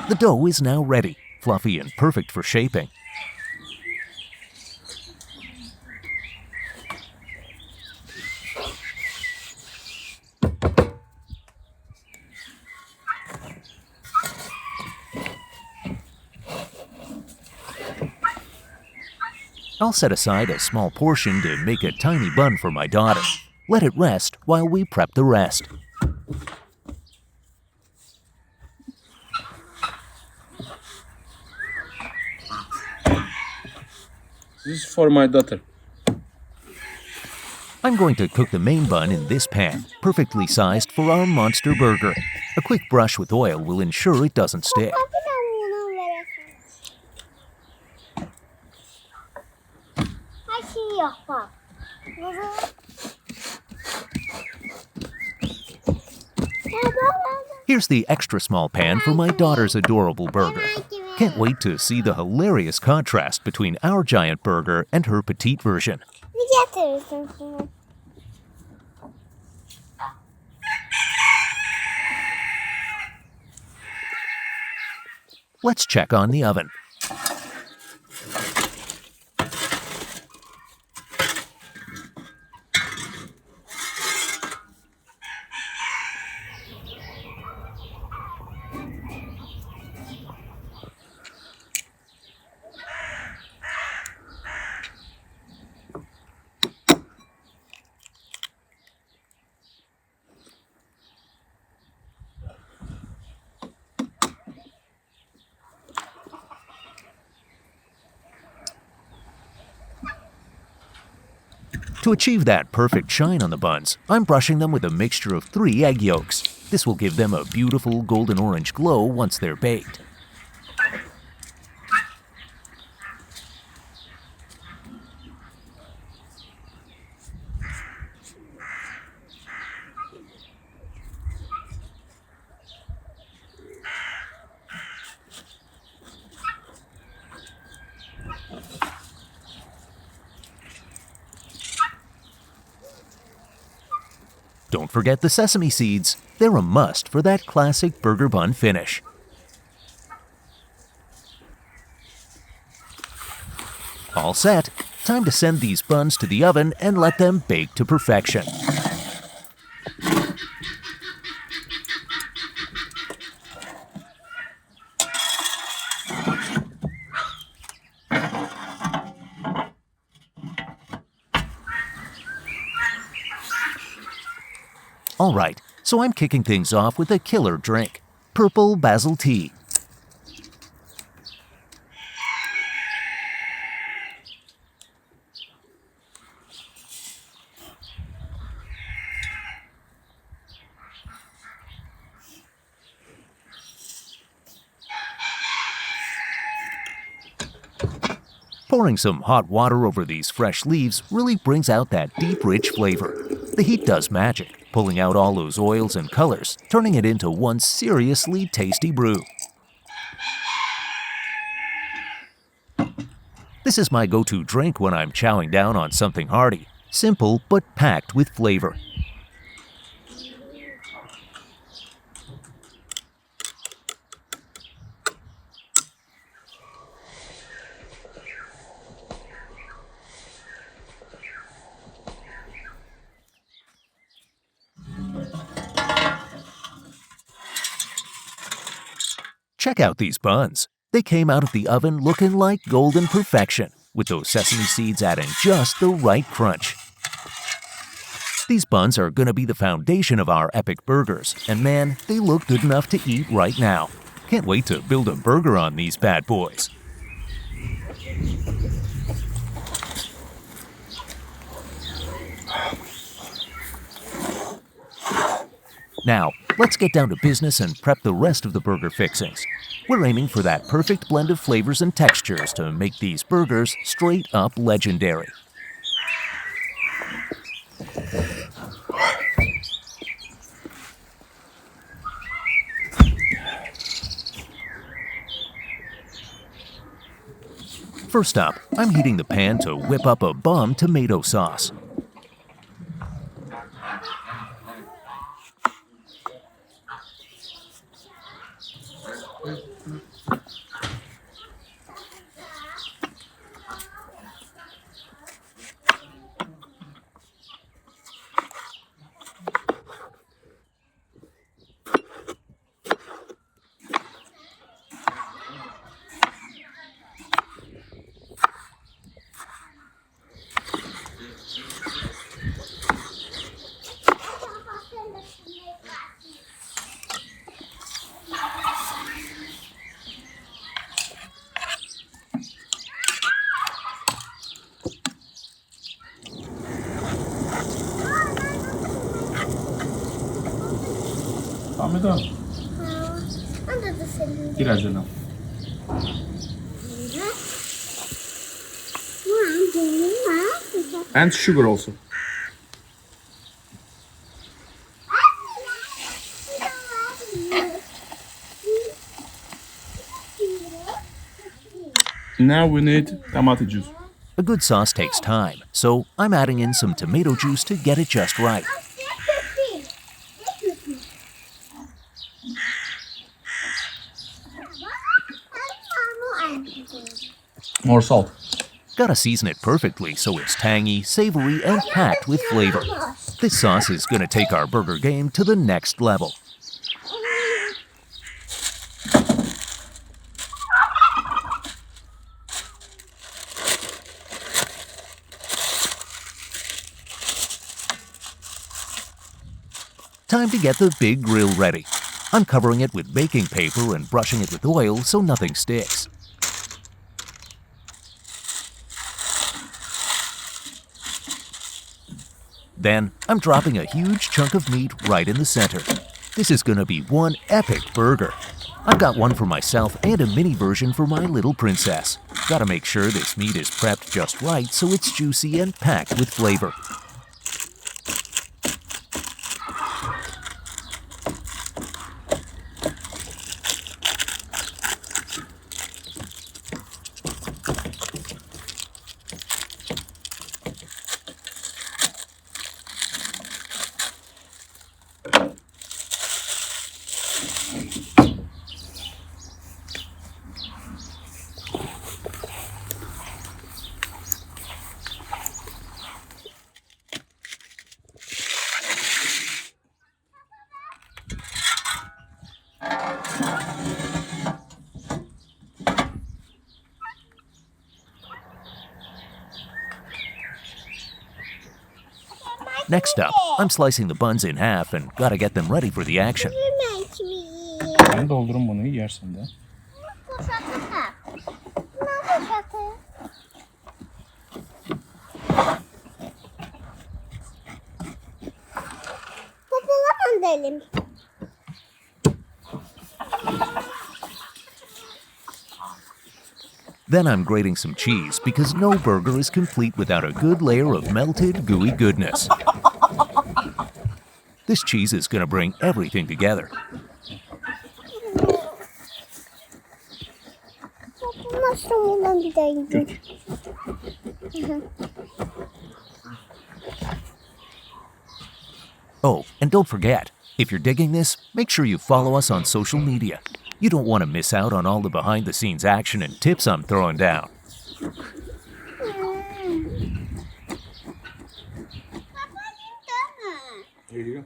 The dough is now ready, fluffy and perfect for shaping. I'll set aside a small portion to make a tiny bun for my daughter. Let it rest while we prep the rest. This is for my daughter. I'm going to cook the main bun in this pan, perfectly sized for our monster burger. A quick brush with oil will ensure it doesn't stick. Here's the extra small pan for my daughter's adorable burger. Can't wait to see the hilarious contrast between our giant burger and her petite version. Rica ederim. Let's check on the oven. To achieve that perfect shine on the buns, I'm brushing them with a mixture of 3 egg yolks. This will give them a beautiful golden orange glow once they're baked. Don't forget the sesame seeds. They're a must for that classic burger bun finish. All set. Time to send these buns to the oven and let them bake to perfection. Alright, so I'm kicking things off with a killer drink, purple basil tea. Pouring some hot water over these fresh leaves really brings out that deep, rich flavor. The heat does magic, pulling out all those oils and colors, turning it into one seriously tasty brew. This is my go-to drink when I'm chowing down on something hearty, simple but packed with flavor. Check out these buns. They came out of the oven looking like golden perfection, with those sesame seeds adding just the right crunch. These buns are gonna be the foundation of our epic burgers, and man, they look good enough to eat right now. Can't wait to build a burger on these bad boys. Now, let's get down to business and prep the rest of the burger fixings. We're aiming for that perfect blend of flavors and textures to make these burgers straight up legendary. First up, I'm heating the pan to whip up a bomb tomato sauce. Ahmet'im, Onda da senin. gir acele. And sugar also. Now we need tomato juice. A good sauce takes time, so I'm adding in some tomato juice to get it just right. More salt. Gotta season it perfectly so it's tangy, savory, and packed with flavor. This sauce is gonna take our burger game to the next level. Time to get the big grill ready. I'm covering it with baking paper and brushing it with oil so nothing sticks. Then, I'm dropping a huge chunk of meat right in the center. This is gonna be one epic burger. I've got one for myself and a mini version for my little princess. Gotta make sure this meat is prepped just right so it's juicy and packed with flavor. Next up, I'm slicing the buns in half and gotta get them ready for the action. Make me. Ben doldurum bunu yersin de. Poşete. Ne poşete? Popolaman delim. Then I'm grating some cheese because no burger is complete without a good layer of melted, gooey goodness. This cheese is gonna bring everything together. Popolmasyon bir daha gidelim. Oh, and don't forget, if you're digging this, make sure you follow us on social media. You don't want to miss out on all the behind-the-scenes action and tips I'm throwing down. Geliyor.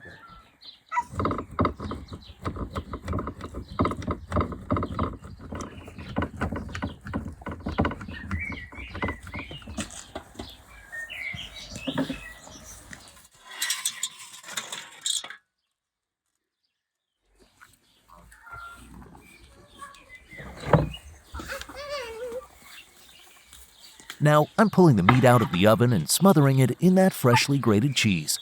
Now, I'm pulling the meat out of the oven and smothering it in that freshly grated cheese.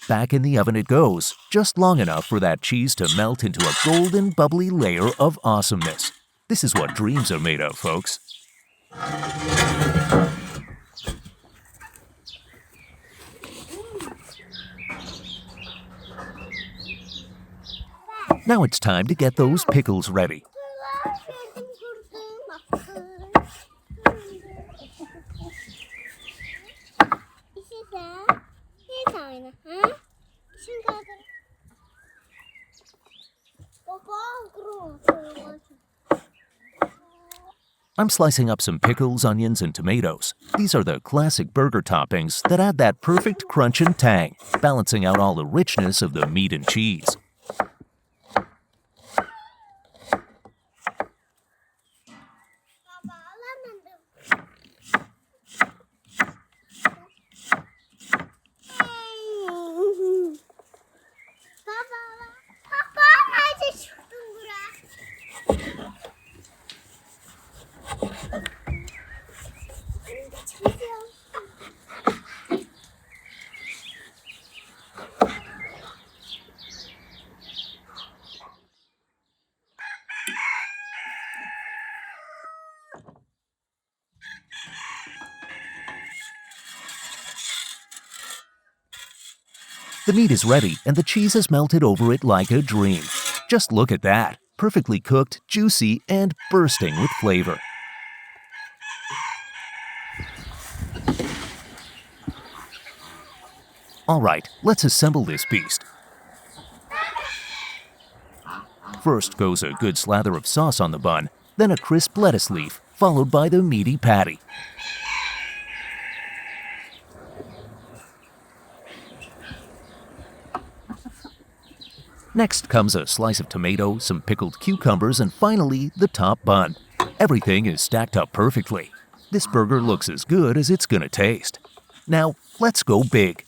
Back in the oven it goes, just long enough for that cheese to melt into a golden, bubbly layer of awesomeness. This is what dreams are made of, folks. Now it's time to get those pickles ready. I'm slicing up some pickles, onions, and tomatoes. These are the classic burger toppings that add that perfect crunch and tang, balancing out all the richness of the meat and cheese. The meat is ready and the cheese has melted over it like a dream. Just look at that. Perfectly cooked, juicy, and bursting with flavor. Alright, let's assemble this beast. First goes a good slather of sauce on the bun, then a crisp lettuce leaf, followed by the meaty patty. Next comes a slice of tomato, some pickled cucumbers, and finally, the top bun. Everything is stacked up perfectly. This burger looks as good as it's gonna taste. Now, let's go big.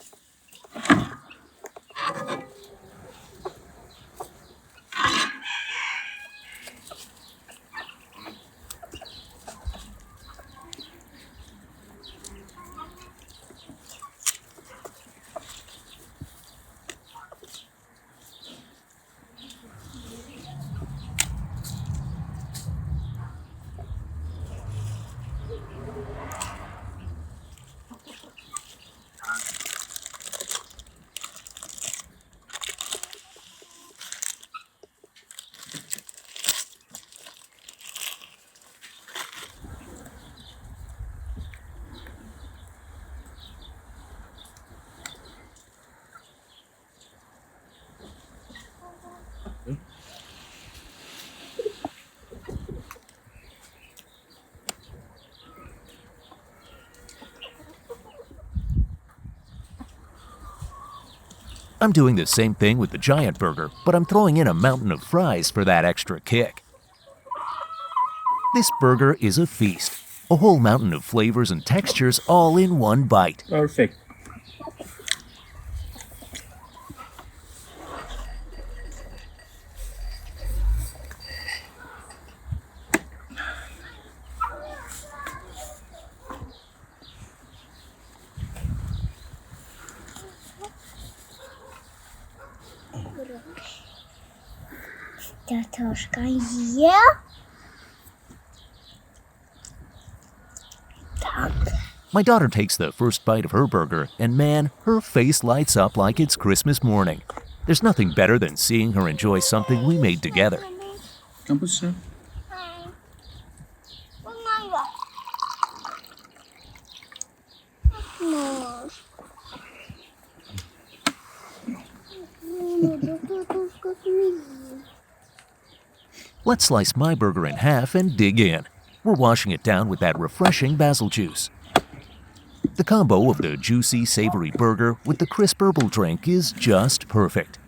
I'm doing the same thing with the giant burger, but I'm throwing in a mountain of fries for that extra kick. This burger is a feast. A whole mountain of flavors and textures all in one bite. Perfect. Ja troszkę je. Tak. My daughter takes the first bite of her burger, and man, her face lights up like it's Christmas morning. There's nothing better than seeing her enjoy something we made together. Campus, Let's slice my burger in half and dig in. We're washing it down with that refreshing basil juice. The combo of the juicy, savory burger with the crisp herbal drink is just perfect.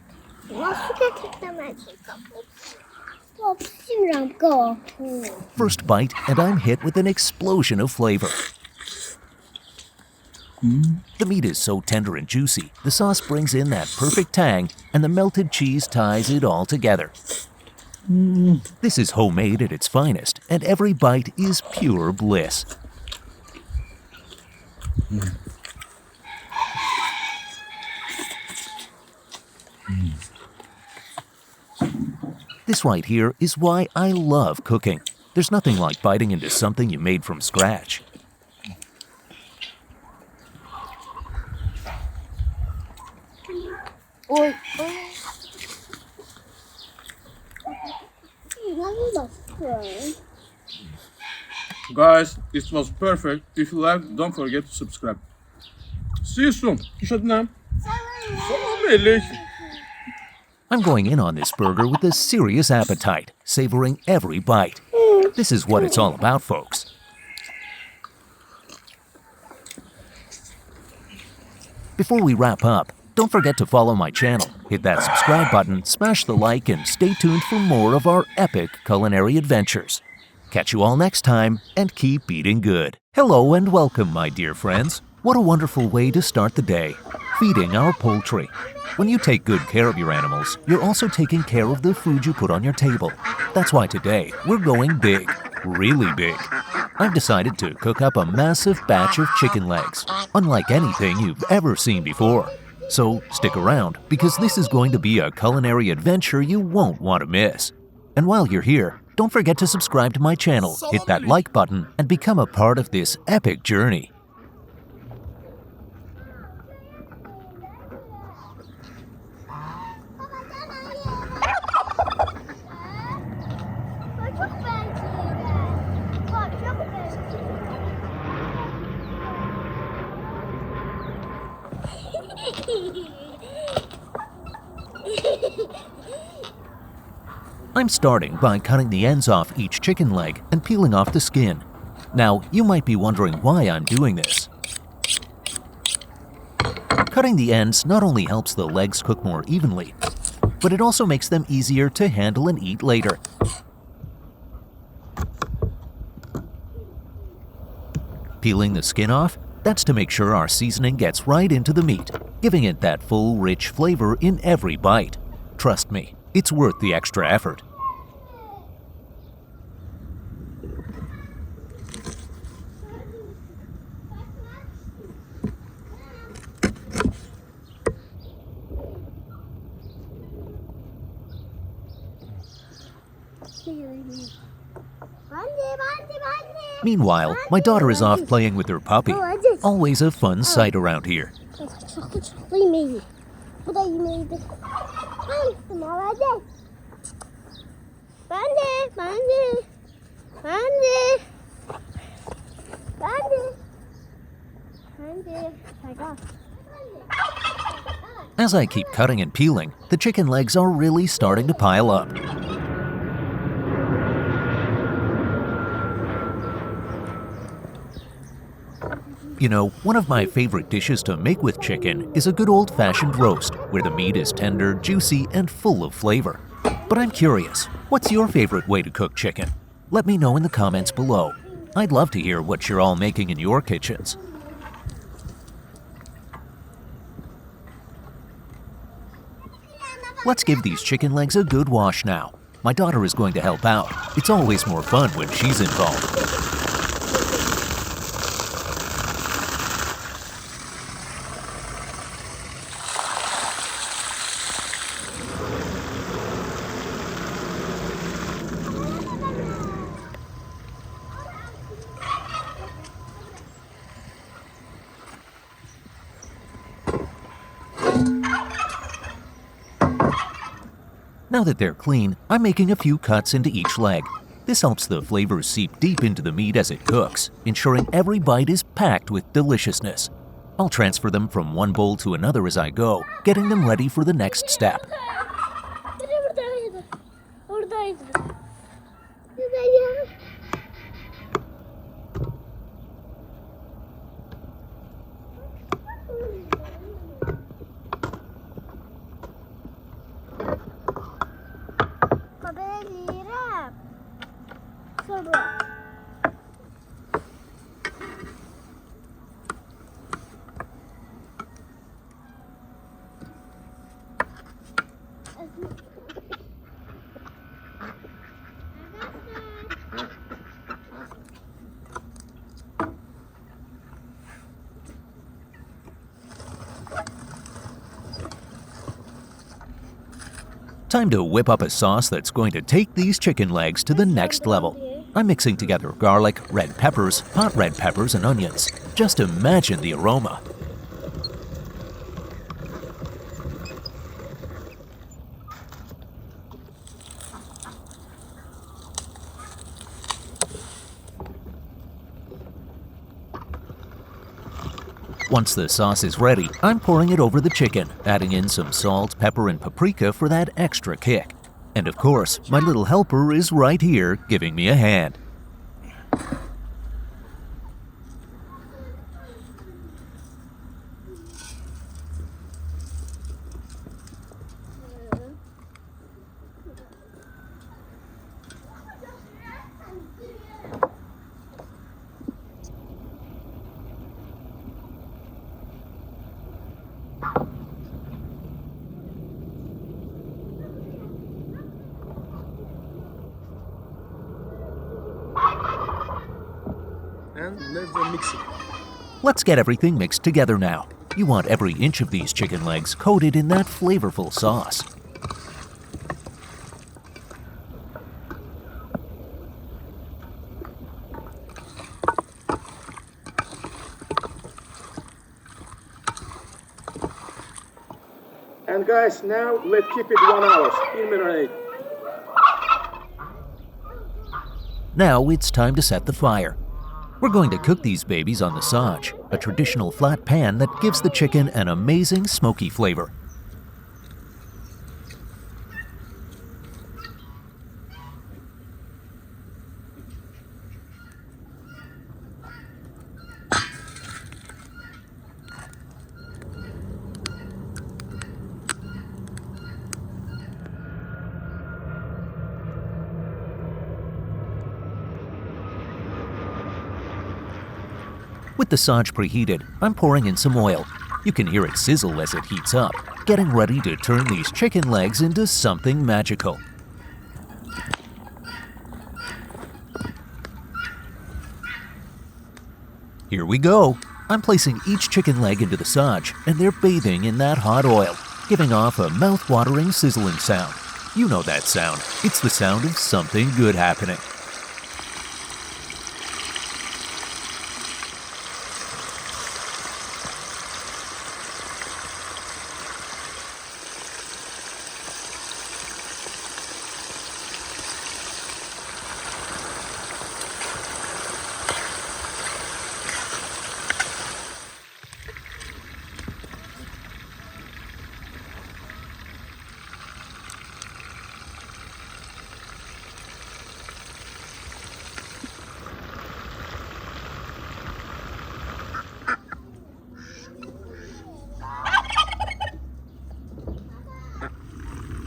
First bite, and I'm hit with an explosion of flavor. The meat is so tender and juicy, the sauce brings in that perfect tang, and the melted cheese ties it all together. This is homemade at its finest, and every bite is pure bliss. This right here is why I love cooking. There's nothing like biting into something you made from scratch. Guys, this was perfect. If you like, don't forget to subscribe. See you soon. Salam alaikum. I'm going in on this burger with a serious appetite, savoring every bite. This is what it's all about, folks. Before we wrap up, don't forget to follow my channel, hit that subscribe button, smash the like, and stay tuned for more of our epic culinary adventures. Catch you all next time, and keep eating good. Hello and welcome, my dear friends. What a wonderful way to start the day, feeding our poultry. When you take good care of your animals, you're also taking care of the food you put on your table. That's why today, we're going big, really big. I've decided to cook up a massive batch of chicken legs, unlike anything you've ever seen before. So stick around, because this is going to be a culinary adventure you won't want to miss. And while you're here, don't forget to subscribe to my channel, hit that like button, and become a part of this epic journey. I'm starting by cutting the ends off each chicken leg and peeling off the skin. Now, you might be wondering why I'm doing this. Cutting the ends not only helps the legs cook more evenly, but it also makes them easier to handle and eat later. Peeling the skin off, that's to make sure our seasoning gets right into the meat, giving it that full, rich flavor in every bite. Trust me, it's worth the extra effort. Meanwhile, my daughter is off playing with her puppy. Always a fun sight around here. As I keep cutting and peeling, the chicken legs are really starting to pile up. You know, one of my favorite dishes to make with chicken is a good old-fashioned roast, where the meat is tender, juicy, and full of flavor. But I'm curious, what's your favorite way to cook chicken? Let me know in the comments below. I'd love to hear what you're all making in your kitchens. Let's give these chicken legs a good wash now. My daughter is going to help out. It's always more fun when she's involved. Now that they're clean, I'm making a few cuts into each leg. This helps the flavors seep deep into the meat as it cooks, ensuring every bite is packed with deliciousness. I'll transfer them from one bowl to another as I go, getting them ready for the next step. Time to whip up a sauce that's going to take these chicken legs to the next level. I'm mixing together garlic, red peppers, hot red peppers, and onions. Just imagine the aroma. Once the sauce is ready, I'm pouring it over the chicken, adding in some salt, pepper, and paprika for that extra kick. And of course, my little helper is right here, giving me a hand. And let them mix it. Let's get everything mixed together now. You want every inch of these chicken legs coated in that flavorful sauce. And guys, now let's keep it 1 hour in marinade. Now it's time to set the fire. We're going to cook these babies on the sage, a traditional flat pan that gives the chicken an amazing smoky flavor. With the sage preheated, I'm pouring in some oil. You can hear it sizzle as it heats up, getting ready to turn these chicken legs into something magical. Here we go. I'm placing each chicken leg into the sage, and they're bathing in that hot oil, giving off a mouth-watering sizzling sound. You know that sound. It's the sound of something good happening.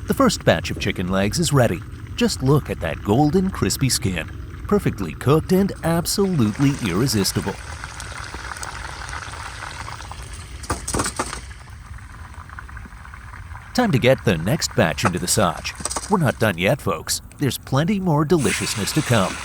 The first batch of chicken legs is ready. Just look at that golden, crispy skin. Perfectly cooked and absolutely irresistible. Time to get the next batch into the sage. We're not done yet, folks. There's plenty more deliciousness to come.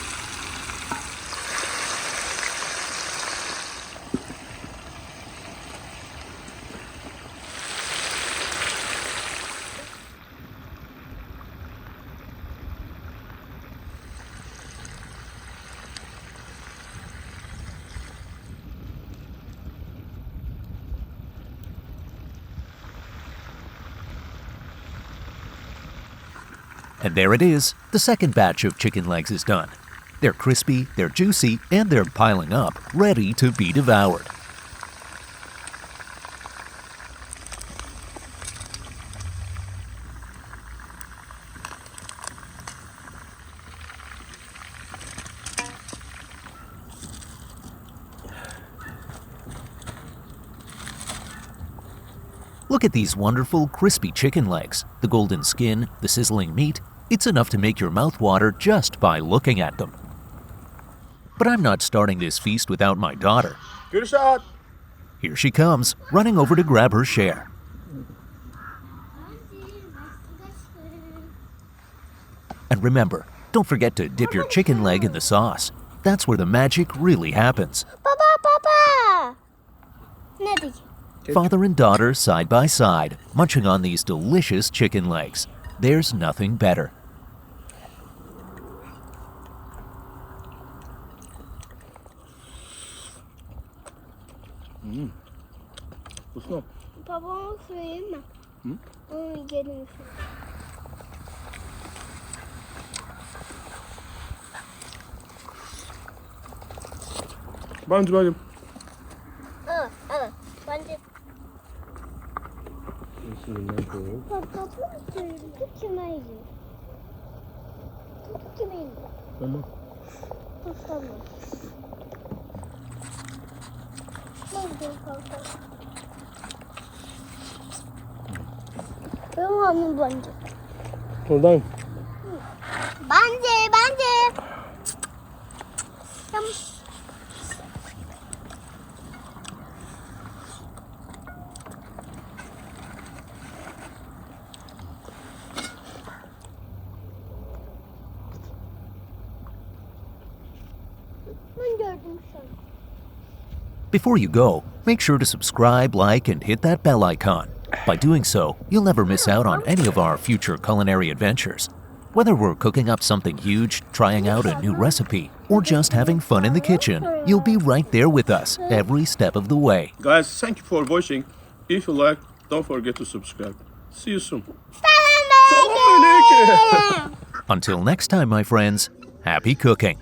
And there it is. The second batch of chicken legs is done. They're crispy, they're juicy, and they're piling up, ready to be devoured. Look at these wonderful, crispy chicken legs. The golden skin, the sizzling meat. It's enough to make your mouth water just by looking at them. But I'm not starting this feast without my daughter. Gülşat. Here she comes, running over to grab her share. And remember, don't forget to dip your chicken leg in the sauce. That's where the magic really happens. Baba. Ne diyeceğim? Father and daughter side by side, munching on these delicious chicken legs. There's nothing better. Uslu. Babamı söyleyeyim mi? Hı? Onu gelin. Bence benim. Evet. Bence babamı söyleyeyim. Tut kime yiyor? Tut kime yiyor? Tamam. Tut tamam. Nerede kalkalım? Benim annem bence. Oradan. Bence. Tamam. Ben gördüm şu an. Before you go, make sure to subscribe, like, and hit that bell icon. By doing so, you'll never miss out on any of our future culinary adventures. Whether we're cooking up something huge, trying out a new recipe, or just having fun in the kitchen, you'll be right there with us every step of the way. Guys, thank you for watching. If you like, don't forget to subscribe. See you soon. Until next time, my friends, happy cooking.